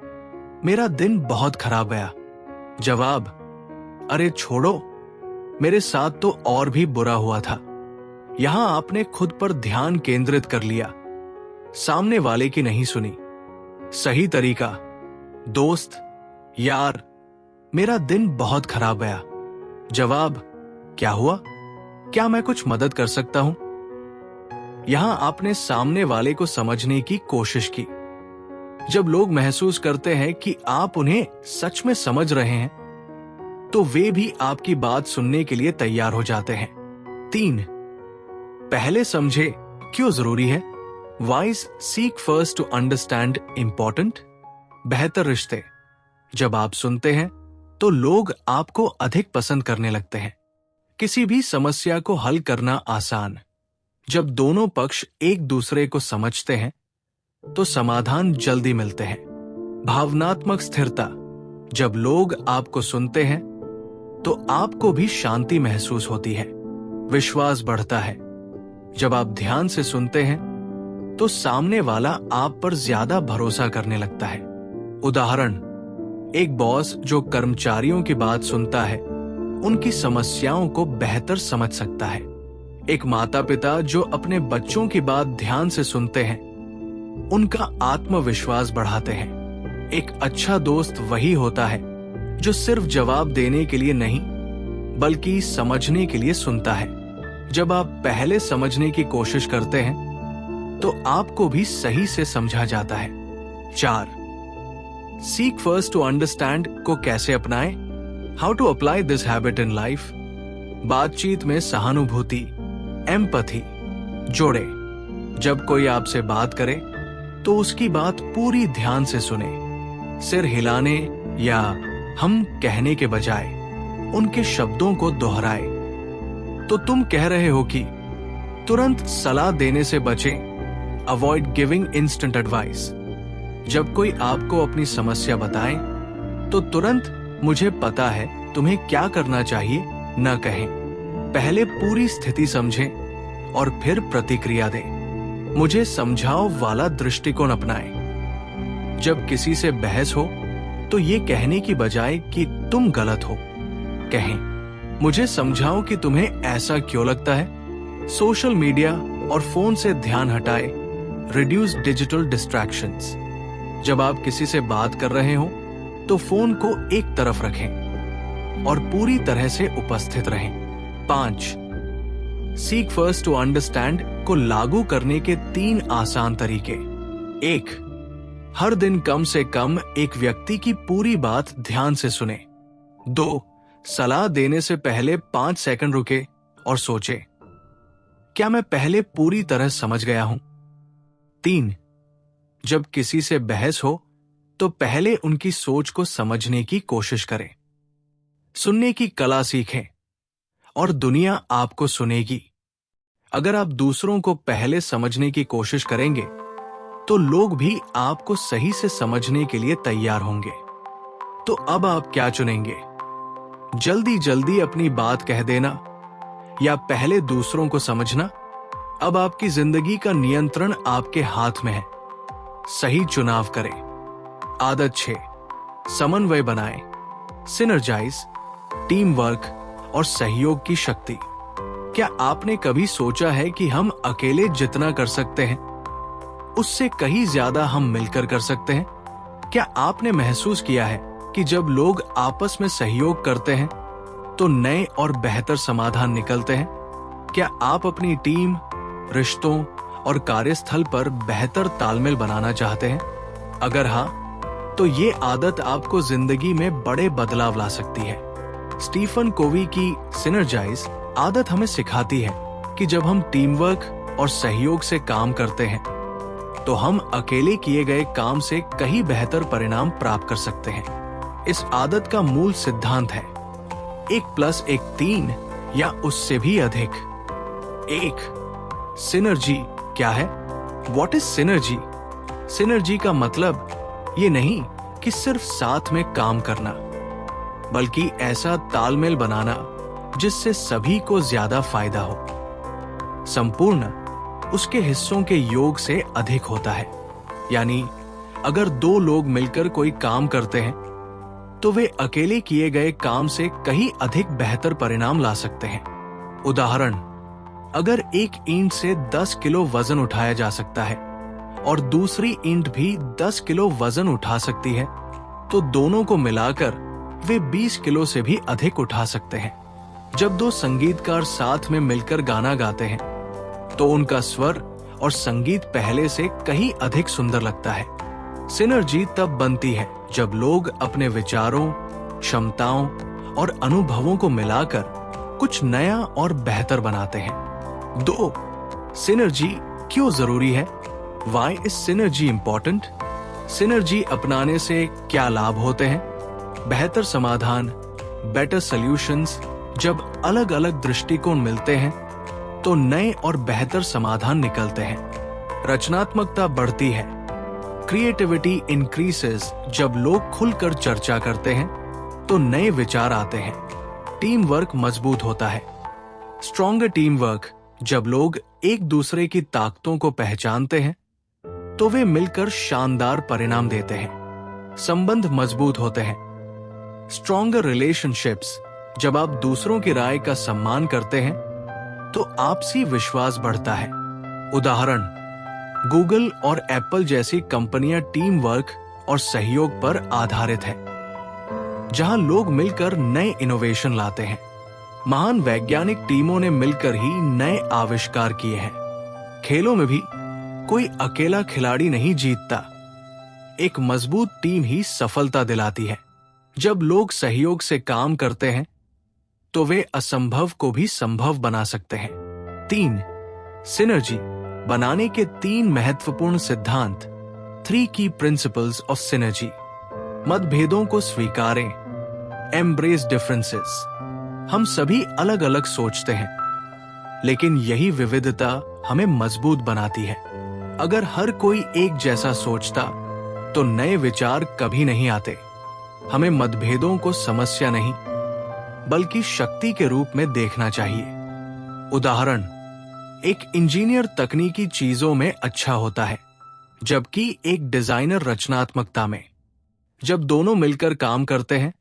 मेरा दिन बहुत खराब गया। जवाब, अरे छोड़ो, मेरे साथ तो और भी बुरा हुआ था। यहां आपने खुद पर ध्यान केंद्रित कर लिया, सामने वाले की नहीं सुनी। सही तरीका, दोस्त, यार मेरा दिन बहुत खराब गया। जवाब, क्या हुआ? क्या मैं कुछ मदद कर सकता हूं? यहां आपने सामने वाले को समझने की कोशिश की। जब लोग महसूस करते हैं कि आप उन्हें सच में समझ रहे हैं, तो वे भी आपकी बात सुनने के लिए तैयार हो जाते हैं। 3. पहले समझे क्यों जरूरी है। Why's seek first to understand important. बेहतर रिश्ते। जब आप सुनते हैं तो लोग आपको अधिक पसंद करने लगते हैं। किसी भी समस्या को हल करना आसान। जब दोनों पक्ष एक दूसरे को समझते हैं तो समाधान जल्दी मिलते हैं। भावनात्मक स्थिरता। जब लोग आपको सुनते हैं तो आपको भी शांति महसूस होती है। विश्वास बढ़ता है। जब आप ध्यान से सुनते हैं तो सामने वाला आप पर ज्यादा भरोसा करने लगता है। उदाहरण, एक बॉस जो कर्मचारियों की बात सुनता है, उनकी समस्याओं को बेहतर समझ सकता है। एक माता पिता जो अपने बच्चों की बात ध्यान से सुनते हैं, उनका आत्मविश्वास बढ़ाते हैं। एक अच्छा दोस्त वही होता है जो सिर्फ जवाब देने के लिए नहीं, बल्कि समझने के लिए सुनता है। जब आप पहले समझने की कोशिश करते हैं तो आपको भी सही से समझा जाता है। 4. सीक फर्स्ट टू अंडरस्टैंड को कैसे अपनाएं? How to apply this habit in life. बातचीत में सहानुभूति, एम्पैथी जोड़े। जब कोई आपसे बात करे तो उसकी बात पूरी ध्यान से सुने। सिर हिलाने या हम कहने के बजाय उनके शब्दों को दोहराए। तो तुम कह रहे हो कि, तुरंत सलाह देने से बचें। Avoid giving instant advice. जब कोई आपको अपनी समस्या बताए तो तुरंत मुझे पता है तुम्हें क्या करना चाहिए न कहें। पहले पूरी स्थिति समझें और फिर प्रतिक्रिया दें। मुझे समझाओ वाला दृष्टिकोण अपनाएं। जब किसी से बहस हो तो ये कहने की बजाय कि तुम गलत हो, कहें मुझे समझाओ कि तुम्हें ऐसा क्यों लगता है। सोशल मीडिया और फोन से ध्यान हटाए। Reduce digital distractions. जब आप किसी से बात कर रहे हो तो फोन को एक तरफ रखें और पूरी तरह से उपस्थित रहें। 5. सीक फर्स्ट टू अंडरस्टैंड को लागू करने के 3 आसान तरीके। 1. हर दिन कम से कम एक व्यक्ति की पूरी बात ध्यान से सुने। 2. सलाह देने से पहले 5 सेकंड रुके और सोचे, क्या मैं पहले पूरी तरह समझ गया हूं। 3. जब किसी से बहस हो तो पहले उनकी सोच को समझने की कोशिश करें। सुनने की कला सीखें और दुनिया आपको सुनेगी। अगर आप दूसरों को पहले समझने की कोशिश करेंगे तो लोग भी आपको सही से समझने के लिए तैयार होंगे। तो अब आप क्या चुनेंगे? जल्दी जल्दी अपनी बात कह देना या पहले दूसरों को समझना? अब आपकी जिंदगी का नियंत्रण आपके हाथ में है। सही चुनाव करें। आदत 6, समन्वय बनाएं। सिनर्जाइज, टीम वर्क और सहयोग की शक्ति। क्या आपने कभी सोचा है कि हम अकेले जितना कर सकते हैं उससे कहीं ज्यादा हम मिलकर कर सकते हैं? क्या आपने महसूस किया है कि जब लोग आपस में सहयोग करते हैं तो नए और बेहतर समाधान निकलते हैं? क्या आप अपनी टीम, रिश्तों और कार्यस्थल पर बेहतर तालमेल बनाना चाहते हैं? अगर हाँ, तो ये आदत आपको जिंदगी में बड़े बदलाव ला सकती है। स्टीफन कोवी की सिनर्जाइज आदत हमें सिखाती है कि जब हम टीम वर्क और सहयोग से काम करते हैं तो हम अकेले किए गए काम से कहीं बेहतर परिणाम प्राप्त कर सकते हैं। इस आदत का मूल सिद्धांत है 1+1 3 या उससे भी अधिक। 1. सिनर्जी क्या है? What is synergy? सिनर्जी का मतलब ये नहीं कि सिर्फ साथ में काम करना, बल्कि ऐसा तालमेल बनाना जिससे सभी को ज्यादा फायदा हो। संपूर्ण उसके हिस्सों के योग से अधिक होता है। यानी अगर 2 लोग मिलकर कोई काम करते हैं तो वे अकेले किए गए काम से कहीं अधिक बेहतर परिणाम ला सकते हैं। उदाहरण, अगर एक ईंट से 10 किलो वजन उठाया जा सकता है और दूसरी ईंट भी 10 किलो वजन उठा सकती है, तो दोनों को मिलाकर वे 20 किलो से भी अधिक उठा सकते हैं। जब 2 संगीतकार साथ में मिलकर गाना गाते हैं तो उनका स्वर और संगीत पहले से कहीं अधिक सुंदर लगता है। सिनर्जी तब बनती है जब लोग अपने विचारों, क्षमताओं और अनुभवों को मिलाकर कुछ नया और बेहतर बनाते हैं। 2. सिनर्जी क्यों जरूरी है? Why is synergy important? Synergy अपनाने से क्या लाभ होते हैं? बेहतर समाधान, बेटर सॉल्यूशंस। जब अलग अलग दृष्टिकोण मिलते हैं तो नए और बेहतर समाधान निकलते हैं। रचनात्मकता बढ़ती है। क्रिएटिविटी इंक्रीसेस। जब लोग खुलकर चर्चा करते हैं तो नए विचार आते हैं। टीम वर्क मजबूत होता है। Stronger team work. जब लोग एक दूसरे की ताकतों को पहचानते हैं तो वे मिलकर शानदार परिणाम देते हैं। संबंध मजबूत होते हैं। Stronger relationships. जब आप दूसरों की राय का सम्मान करते हैं तो आपसी विश्वास बढ़ता है। उदाहरण, गूगल और एप्पल जैसी कंपनियां टीम वर्क और सहयोग पर आधारित है, जहां लोग मिलकर नए इनोवेशन लाते हैं। महान वैज्ञानिक टीमों ने मिलकर ही नए आविष्कार किए हैं। खेलों में भी कोई अकेला खिलाड़ी नहीं जीतता, एक मजबूत टीम ही सफलता दिलाती है। जब लोग सहयोग से काम करते हैं तो वे असंभव को भी संभव बना सकते हैं। 3. सिनर्जी बनाने के 3 महत्वपूर्ण सिद्धांत। 3 key principles of synergy. मतभेदों को स्वीकारें। Embrace differences. हम सभी अलग अलग सोचते हैं, लेकिन यही विविधता हमें मजबूत बनाती है। अगर हर कोई एक जैसा सोचता तो नए विचार कभी नहीं आते। हमें मतभेदों को समस्या नहीं बल्कि शक्ति के रूप में देखना चाहिए। उदाहरण, एक इंजीनियर तकनीकी चीजों में अच्छा होता है, जबकि एक डिजाइनर रचनात्मकता में। जब दोनों मिलकर काम करते हैं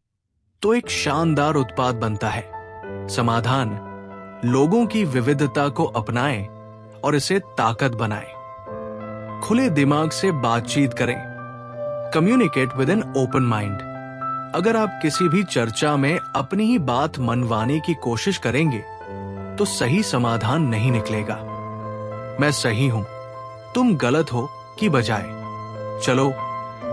तो एक शानदार उत्पाद बनता है। समाधान, लोगों की विविधता को अपनाएं और इसे ताकत बनाएं। खुले दिमाग से बातचीत करें। Communicate with an open mind. अगर आप किसी भी चर्चा में अपनी ही बात मनवाने की कोशिश करेंगे तो सही समाधान नहीं निकलेगा। मैं सही हूं, तुम गलत हो की बजाय चलो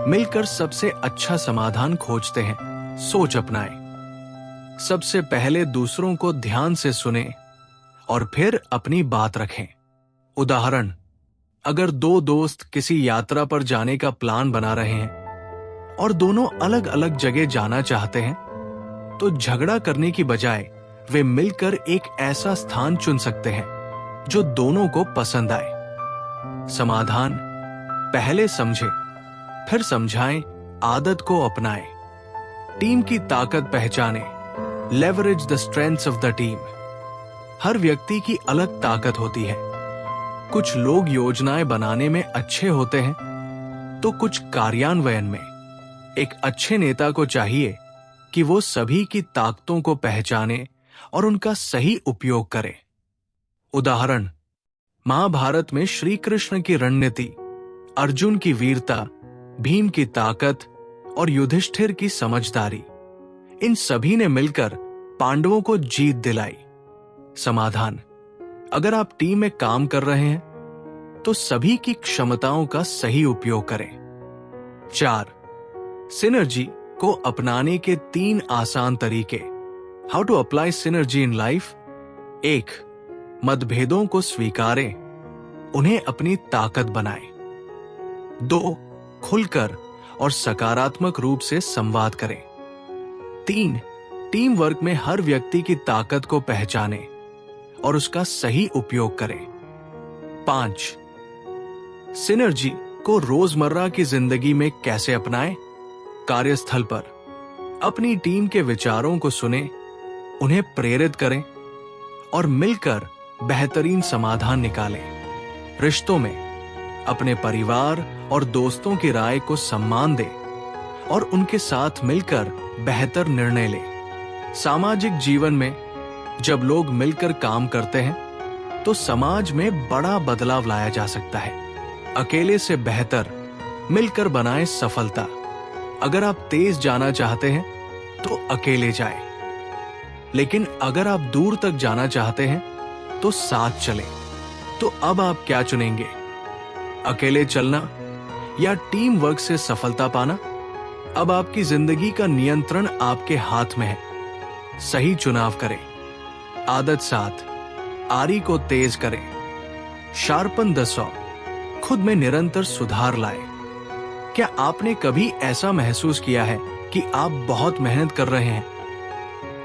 मिलकर सबसे अच्छा समाधान खोजते हैं, सोच अपनाएं। सबसे पहले दूसरों को ध्यान से सुने और फिर अपनी बात रखें। उदाहरण, अगर 2 दोस्त किसी यात्रा पर जाने का प्लान बना रहे हैं और दोनों अलग अलग जगह जाना चाहते हैं तो झगड़ा करने की बजाय वे मिलकर एक ऐसा स्थान चुन सकते हैं जो दोनों को पसंद आए। समाधान: पहले समझे, फिर समझाएं, आदत को अपनाएं। टीम की ताकत पहचाने, leverage the strengths of the team. हर व्यक्ति की अलग ताकत होती है। कुछ लोग योजनाएं बनाने में अच्छे होते हैं, तो कुछ कार्यान्वयन में। एक अच्छे नेता को चाहिए कि वो सभी की ताकतों को पहचाने और उनका सही उपयोग करे। उदाहरण: महाभारत में श्री कृष्ण की रणनीति, अर्जुन की वीरता, भीम की ताकत और युधिष्ठिर की समझदारी, इन सभी ने मिलकर पांडवों को जीत दिलाई। समाधान: अगर आप टीम में काम कर रहे हैं तो सभी की क्षमताओं का सही उपयोग करें। 4. सिनर्जी को अपनाने के 3 आसान तरीके। How to apply synergy in life. 1. मतभेदों को स्वीकारें, उन्हें अपनी ताकत बनाएं। 2. खुलकर और सकारात्मक रूप से संवाद करें। 3. टीम वर्क में हर व्यक्ति की ताकत को पहचानें और उसका सही उपयोग करें। 5. सिनर्जी को रोजमर्रा की जिंदगी में कैसे अपनाएं। कार्यस्थल पर अपनी टीम के विचारों को सुनें, उन्हें प्रेरित करें और मिलकर बेहतरीन समाधान निकालें। रिश्तों में अपने परिवार और दोस्तों की राय को सम्मान दें और उनके साथ मिलकर बेहतर निर्णय लें। सामाजिक जीवन में जब लोग मिलकर काम करते हैं तो समाज में बड़ा बदलाव लाया जा सकता है। अकेले से बेहतर मिलकर बनाएं सफलता। अगर आप तेज जाना चाहते हैं तो अकेले जाएं, लेकिन अगर आप दूर तक जाना चाहते हैं तो साथ चलें। तो अब आप क्या चुनेंगे? अकेले चलना या टीम वर्क से सफलता पाना? अब आपकी जिंदगी का नियंत्रण आपके हाथ में है। सही चुनाव करें। आदत 7, आरी को तेज करें। शार्पन द सॉ, खुद में निरंतर सुधार लाए। क्या आपने कभी ऐसा महसूस किया है कि आप बहुत मेहनत कर रहे हैं,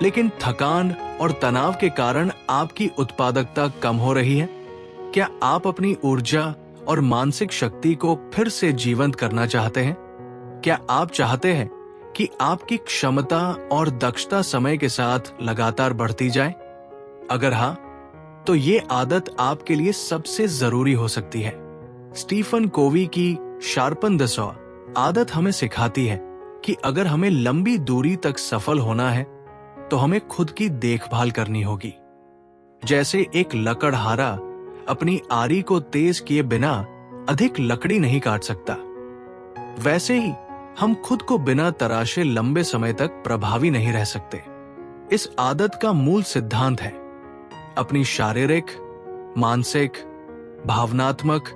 लेकिन थकान और तनाव के कारण आपकी उत्पादकता कम हो रही है? क्या आप अपनी ऊर्जा और मानसिक शक्ति को फिर से जीवंत करना चाहते हैं? क्या आप चाहते हैं कि आपकी क्षमता और दक्षता समय के साथ लगातार बढ़ती जाए? अगर हाँ, तो ये आदत आपके लिए सबसे जरूरी हो सकती है। स्टीफन कोवी की शार्पन द सॉ आदत हमें सिखाती है कि अगर हमें लंबी दूरी तक सफल होना है तो हमें खुद की देखभाल करनी होगी। जैसे एक लकड़हारा अपनी आरी को तेज किए बिना अधिक लकड़ी नहीं काट सकता, वैसे ही हम खुद को बिना तराशे लंबे समय तक प्रभावी नहीं रह सकते। इस आदत का मूल सिद्धांत है अपनी शारीरिक, मानसिक, भावनात्मक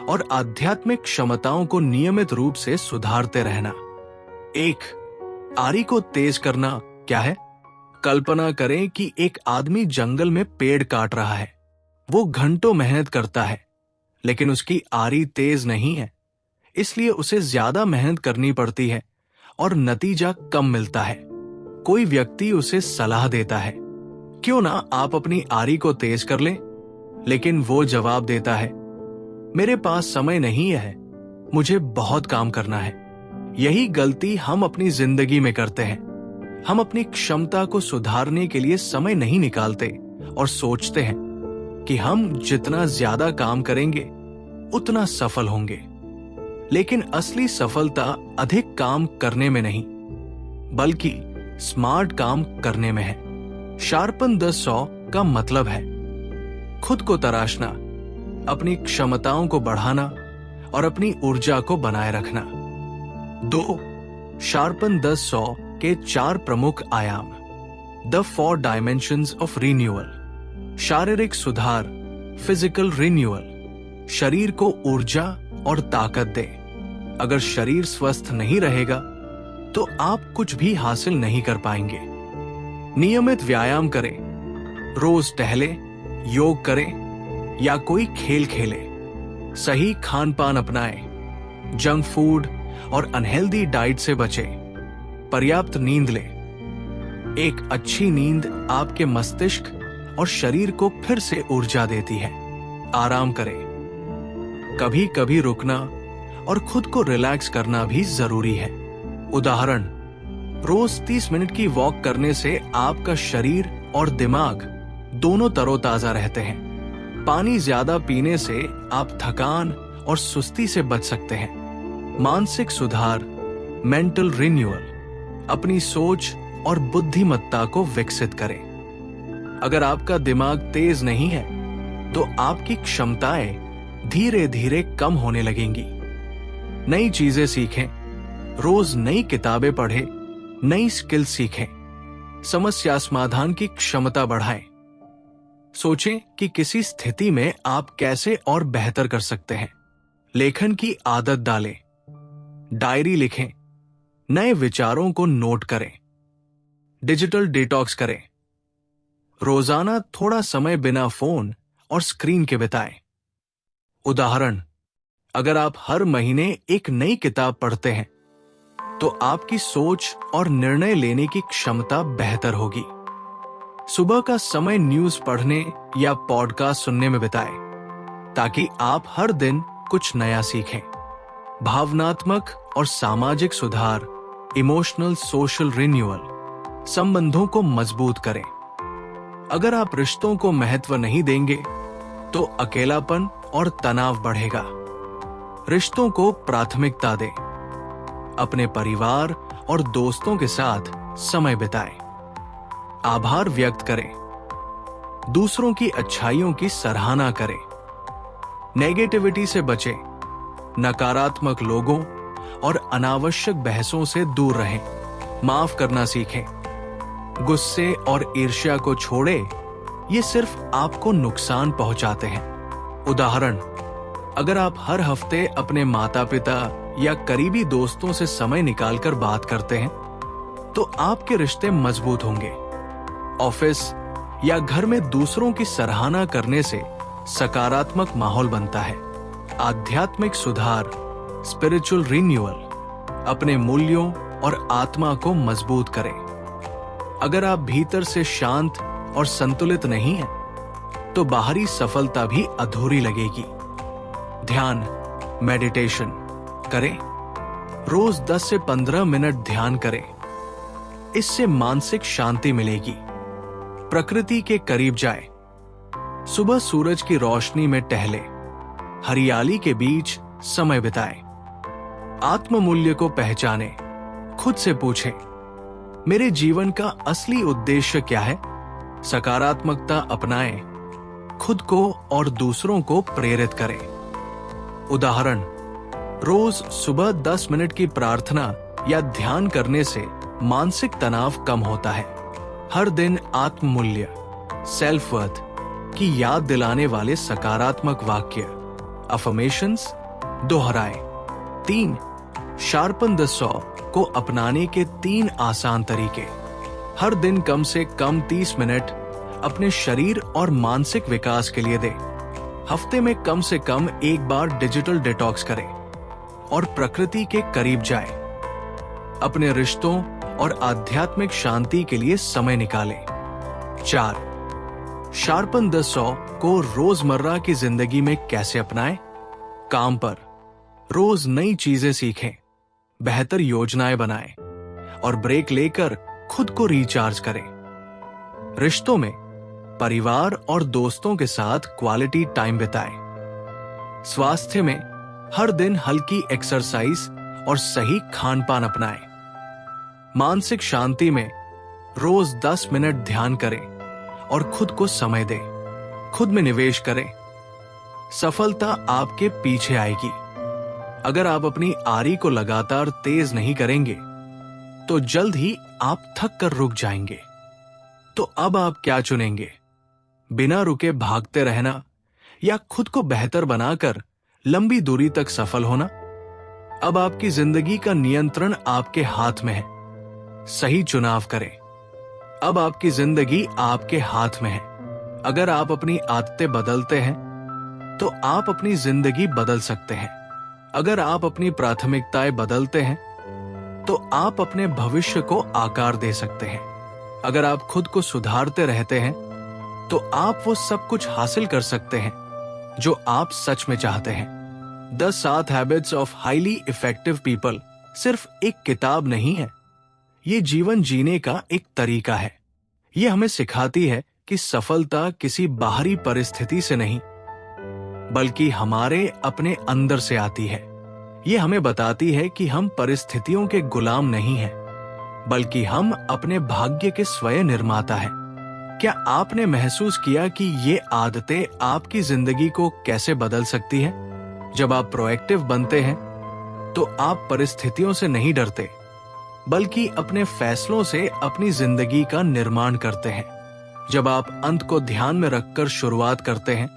और आध्यात्मिक क्षमताओं को नियमित रूप से सुधारते रहना। 1. आरी को तेज करना क्या है? कल्पना करें कि एक आदमी जंगल में पेड़ काट रहा है। वो घंटों मेहनत करता है, लेकिन उसकी आरी तेज नहीं है, इसलिए उसे ज्यादा मेहनत करनी पड़ती है और नतीजा कम मिलता है। कोई व्यक्ति उसे सलाह देता है, क्यों ना आप अपनी आरी को तेज कर लें? लेकिन वो जवाब देता है, मेरे पास समय नहीं है, मुझे बहुत काम करना है। यही गलती हम अपनी जिंदगी में करते हैं। हम अपनी क्षमता को सुधारने के लिए समय नहीं निकालते और सोचते हैं कि हम जितना ज्यादा काम करेंगे उतना सफल होंगे। लेकिन असली सफलता अधिक काम करने में नहीं, बल्कि स्मार्ट काम करने में है। शार्पन द सॉ का मतलब है खुद को तराशना, अपनी क्षमताओं को बढ़ाना और अपनी ऊर्जा को बनाए रखना। 2. शार्पन द सॉ के 4 प्रमुख आयाम। The 4 dimensions of renewal. शारीरिक सुधार, फिजिकल रिन्यूअल, शरीर को ऊर्जा और ताकत दे। अगर शरीर स्वस्थ नहीं रहेगा तो आप कुछ भी हासिल नहीं कर पाएंगे। नियमित व्यायाम करें, रोज टहले, योग करें या कोई खेल खेले। सही खान पान अपनाएं, जंक फूड और अनहेल्दी डाइट से बचें। पर्याप्त नींद लें। एक अच्छी नींद आपके मस्तिष्क और शरीर को फिर से ऊर्जा देती है। आराम करें। कभी कभी रुकना और खुद को रिलैक्स करना भी जरूरी है। उदाहरण, रोज 30 मिनट की वॉक करने से आपका शरीर और दिमाग दोनों तरोताजा रहते हैं। पानी ज्यादा पीने से आप थकान और सुस्ती से बच सकते हैं। मानसिक सुधार, मेंटल रिन्यूअल, अपनी सोच और बुद्धिमत्ता को विकसित करें। अगर आपका दिमाग तेज नहीं है तो आपकी क्षमताएं धीरे धीरे कम होने लगेंगी। नई चीजें सीखें, रोज नई किताबें पढ़ें, नई स्किल सीखें, समस्या समाधान की क्षमता बढ़ाएं। सोचें कि किसी स्थिति में आप कैसे और बेहतर कर सकते हैं। लेखन की आदत डालें, डायरी लिखें, नए विचारों को नोट करें, डिजिटल डिटॉक्स करें। रोजाना थोड़ा समय बिना फोन और स्क्रीन के बिताएं। उदाहरण, अगर आप हर महीने एक नई किताब पढ़ते हैं तो आपकी सोच और निर्णय लेने की क्षमता बेहतर होगी। सुबह का समय न्यूज पढ़ने या पॉडकास्ट सुनने में बिताएं ताकि आप हर दिन कुछ नया सीखें। भावनात्मक और सामाजिक सुधार, इमोशनल सोशल रिन्यूअल, संबंधों को मजबूत करें। अगर आप रिश्तों को महत्व नहीं देंगे तो अकेलापन और तनाव बढ़ेगा। रिश्तों को प्राथमिकता दें। अपने परिवार और दोस्तों के साथ समय बिताएं। आभार व्यक्त करें। दूसरों की अच्छाइयों की सराहना करें। नेगेटिविटी से बचें। नकारात्मक लोगों और अनावश्यक बहसों से दूर रहें। माफ करना सीखें। गुस्से और ईर्ष्या को छोड़ें, ये सिर्फ आपको नुकसान पहुंचाते हैं। उदाहरण, अगर आप हर हफ्ते अपने माता पिता या करीबी दोस्तों से समय निकालकर बात करते हैं तो आपके रिश्ते मजबूत होंगे। ऑफिस या घर में दूसरों की सराहना करने से सकारात्मक माहौल बनता है। आध्यात्मिक सुधार, स्पिरिचुअल रिन्यूअल, अपने मूल्यों और आत्मा को मजबूत करें। अगर आप भीतर से शांत और संतुलित नहीं हैं, तो बाहरी सफलता भी अधूरी लगेगी। ध्यान, मेडिटेशन करें। रोज 10 से 15 मिनट ध्यान करें। इससे मानसिक शांति मिलेगी। प्रकृति के करीब जाएं। सुबह सूरज की रोशनी में टहलें। हरियाली के बीच समय बिताएं। आत्ममूल्य को पहचानें। खुद से पूछें, मेरे जीवन का असली उद्देश्य क्या है? सकारात्मकता अपनाएं। खुद को और दूसरों को प्रेरित करें। उदाहरण, रोज सुबह 10 मिनट की प्रार्थना या ध्यान करने से मानसिक तनाव कम होता है। हर दिन आत्ममूल्य, सेल्फ वर्थ की याद दिलाने वाले सकारात्मक वाक्य, अफर्मेशंस दोहराएं। 3. शार्पन द सॉ को अपनाने के 3 आसान तरीके। हर दिन कम से कम 30 मिनट अपने शरीर और मानसिक विकास के लिए दें। हफ्ते में कम से कम एक बार डिजिटल डिटॉक्स करें और प्रकृति के करीब जाएं। अपने रिश्तों और आध्यात्मिक शांति के लिए समय निकालें। 4. शार्पन द सॉ को रोजमर्रा की जिंदगी में कैसे अपनाएं? काम पर रोज नई चीजें सीखें, बेहतर योजनाएं बनाएं और ब्रेक लेकर खुद को रिचार्ज करें। रिश्तों में परिवार और दोस्तों के साथ क्वालिटी टाइम बिताएं। स्वास्थ्य में हर दिन हल्की एक्सरसाइज और सही खान पान अपनाएं। मानसिक शांति में रोज 10 मिनट ध्यान करें और खुद को समय दें। खुद में निवेश करें। सफलता आपके पीछे आएगी। अगर आप अपनी आरी को लगातार तेज नहीं करेंगे तो जल्द ही आप थक कर रुक जाएंगे। तो अब आप क्या चुनेंगे? बिना रुके भागते रहना या खुद को बेहतर बनाकर लंबी दूरी तक सफल होना? अब आपकी जिंदगी का नियंत्रण आपके हाथ में है। सही चुनाव करें। अब आपकी जिंदगी आपके हाथ में है। अगर आप अपनी आदतें बदलते हैं तो आप अपनी जिंदगी बदल सकते हैं। अगर आप अपनी प्राथमिकताएं बदलते हैं तो आप अपने भविष्य को आकार दे सकते हैं। अगर आप खुद को सुधारते रहते हैं तो आप वो सब कुछ हासिल कर सकते हैं जो आप सच में चाहते हैं। The 7 habits of highly effective people सिर्फ एक किताब नहीं है, ये जीवन जीने का एक तरीका है। ये हमें सिखाती है कि सफलता किसी बाहरी परिस्थिति से नहीं, बल्कि हमारे अपने अंदर से आती है। ये हमें बताती है कि हम परिस्थितियों के गुलाम नहीं हैं, बल्कि हम अपने भाग्य के स्वयं निर्माता हैं। क्या आपने महसूस किया कि ये आदतें आपकी जिंदगी को कैसे बदल सकती हैं? जब आप प्रोएक्टिव बनते हैं, तो आप परिस्थितियों से नहीं डरते, बल्कि अपने फैसलों से अपनी जिंदगी का निर्माण करते हैं। जब आप अंत को ध्यान में रखकर शुरुआत करते हैं,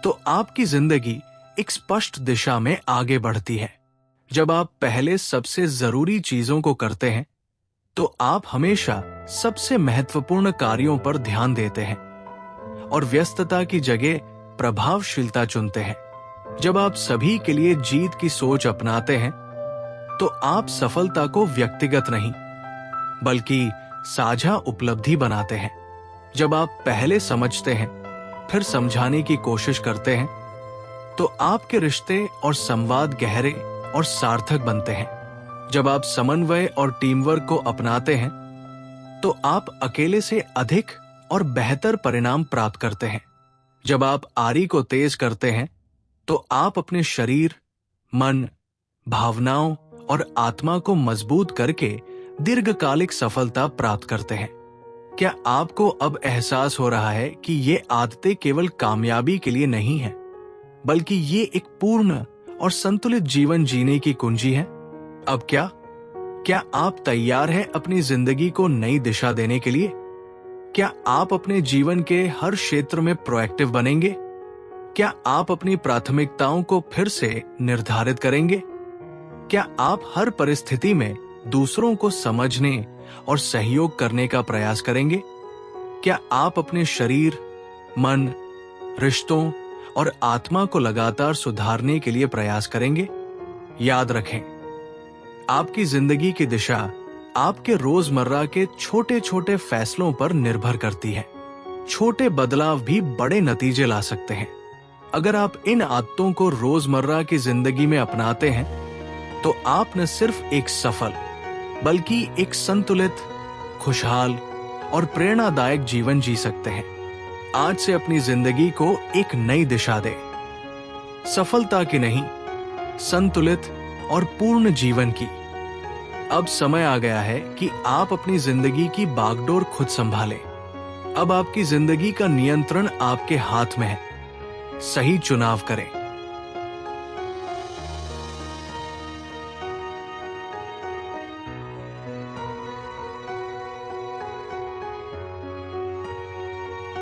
तो आपकी जिंदगी एक स्पष्ट दिशा में आगे बढ़ती है। जब आप पहले सबसे जरूरी चीजों को करते हैं, तो आप हमेशा सबसे महत्वपूर्ण कार्यों पर ध्यान देते हैं और व्यस्तता की जगह प्रभावशीलता चुनते हैं। जब आप सभी के लिए जीत की सोच अपनाते हैं, तो आप सफलता को व्यक्तिगत नहीं, बल्कि साझा उपलब्धि बनाते हैं। जब आप पहले समझते हैं, फिर समझाने की कोशिश करते हैं, तो आपके रिश्ते और संवाद गहरे और सार्थक बनते हैं। जब आप समन्वय और टीम वर्क को अपनाते हैं, तो आप अकेले से अधिक और बेहतर परिणाम प्राप्त करते हैं। जब आप आरी को तेज करते हैं, तो आप अपने शरीर, मन, भावनाओं और आत्मा को मजबूत करके दीर्घकालिक सफलता प्राप्त करते हैं। क्या आपको अब एहसास हो रहा है कि ये आदतें केवल कामयाबी के लिए नहीं हैं, बल्कि ये एक पूर्ण और संतुलित जीवन जीने की कुंजी है? अब क्या आप तैयार हैं अपनी जिंदगी को नई दिशा देने के लिए? क्या आप अपने जीवन के हर क्षेत्र में प्रोएक्टिव बनेंगे? क्या आप अपनी प्राथमिकताओं को फिर से निर्धारित करेंगे? क्या आप हर परिस्थिति में दूसरों को समझने और सहयोग करने का प्रयास करेंगे? क्या आप अपने शरीर, मन, रिश्तों और आत्मा को लगातार सुधारने के लिए प्रयास करेंगे? याद रखें, आपकी जिंदगी की दिशा आपके रोजमर्रा के छोटे छोटे फैसलों पर निर्भर करती है। छोटे बदलाव भी बड़े नतीजे ला सकते हैं। अगर आप इन आदतों को रोजमर्रा की जिंदगी में अपनाते हैं, तो आप न सिर्फ एक सफल, बल्कि एक संतुलित, खुशहाल और प्रेरणादायक जीवन जी सकते हैं। आज से अपनी जिंदगी को एक नई दिशा दें, सफलता की नहीं, संतुलित और पूर्ण जीवन की। अब समय आ गया है कि आप अपनी जिंदगी की बागडोर खुद संभालें। अब आपकी जिंदगी का नियंत्रण आपके हाथ में है। सही चुनाव करें,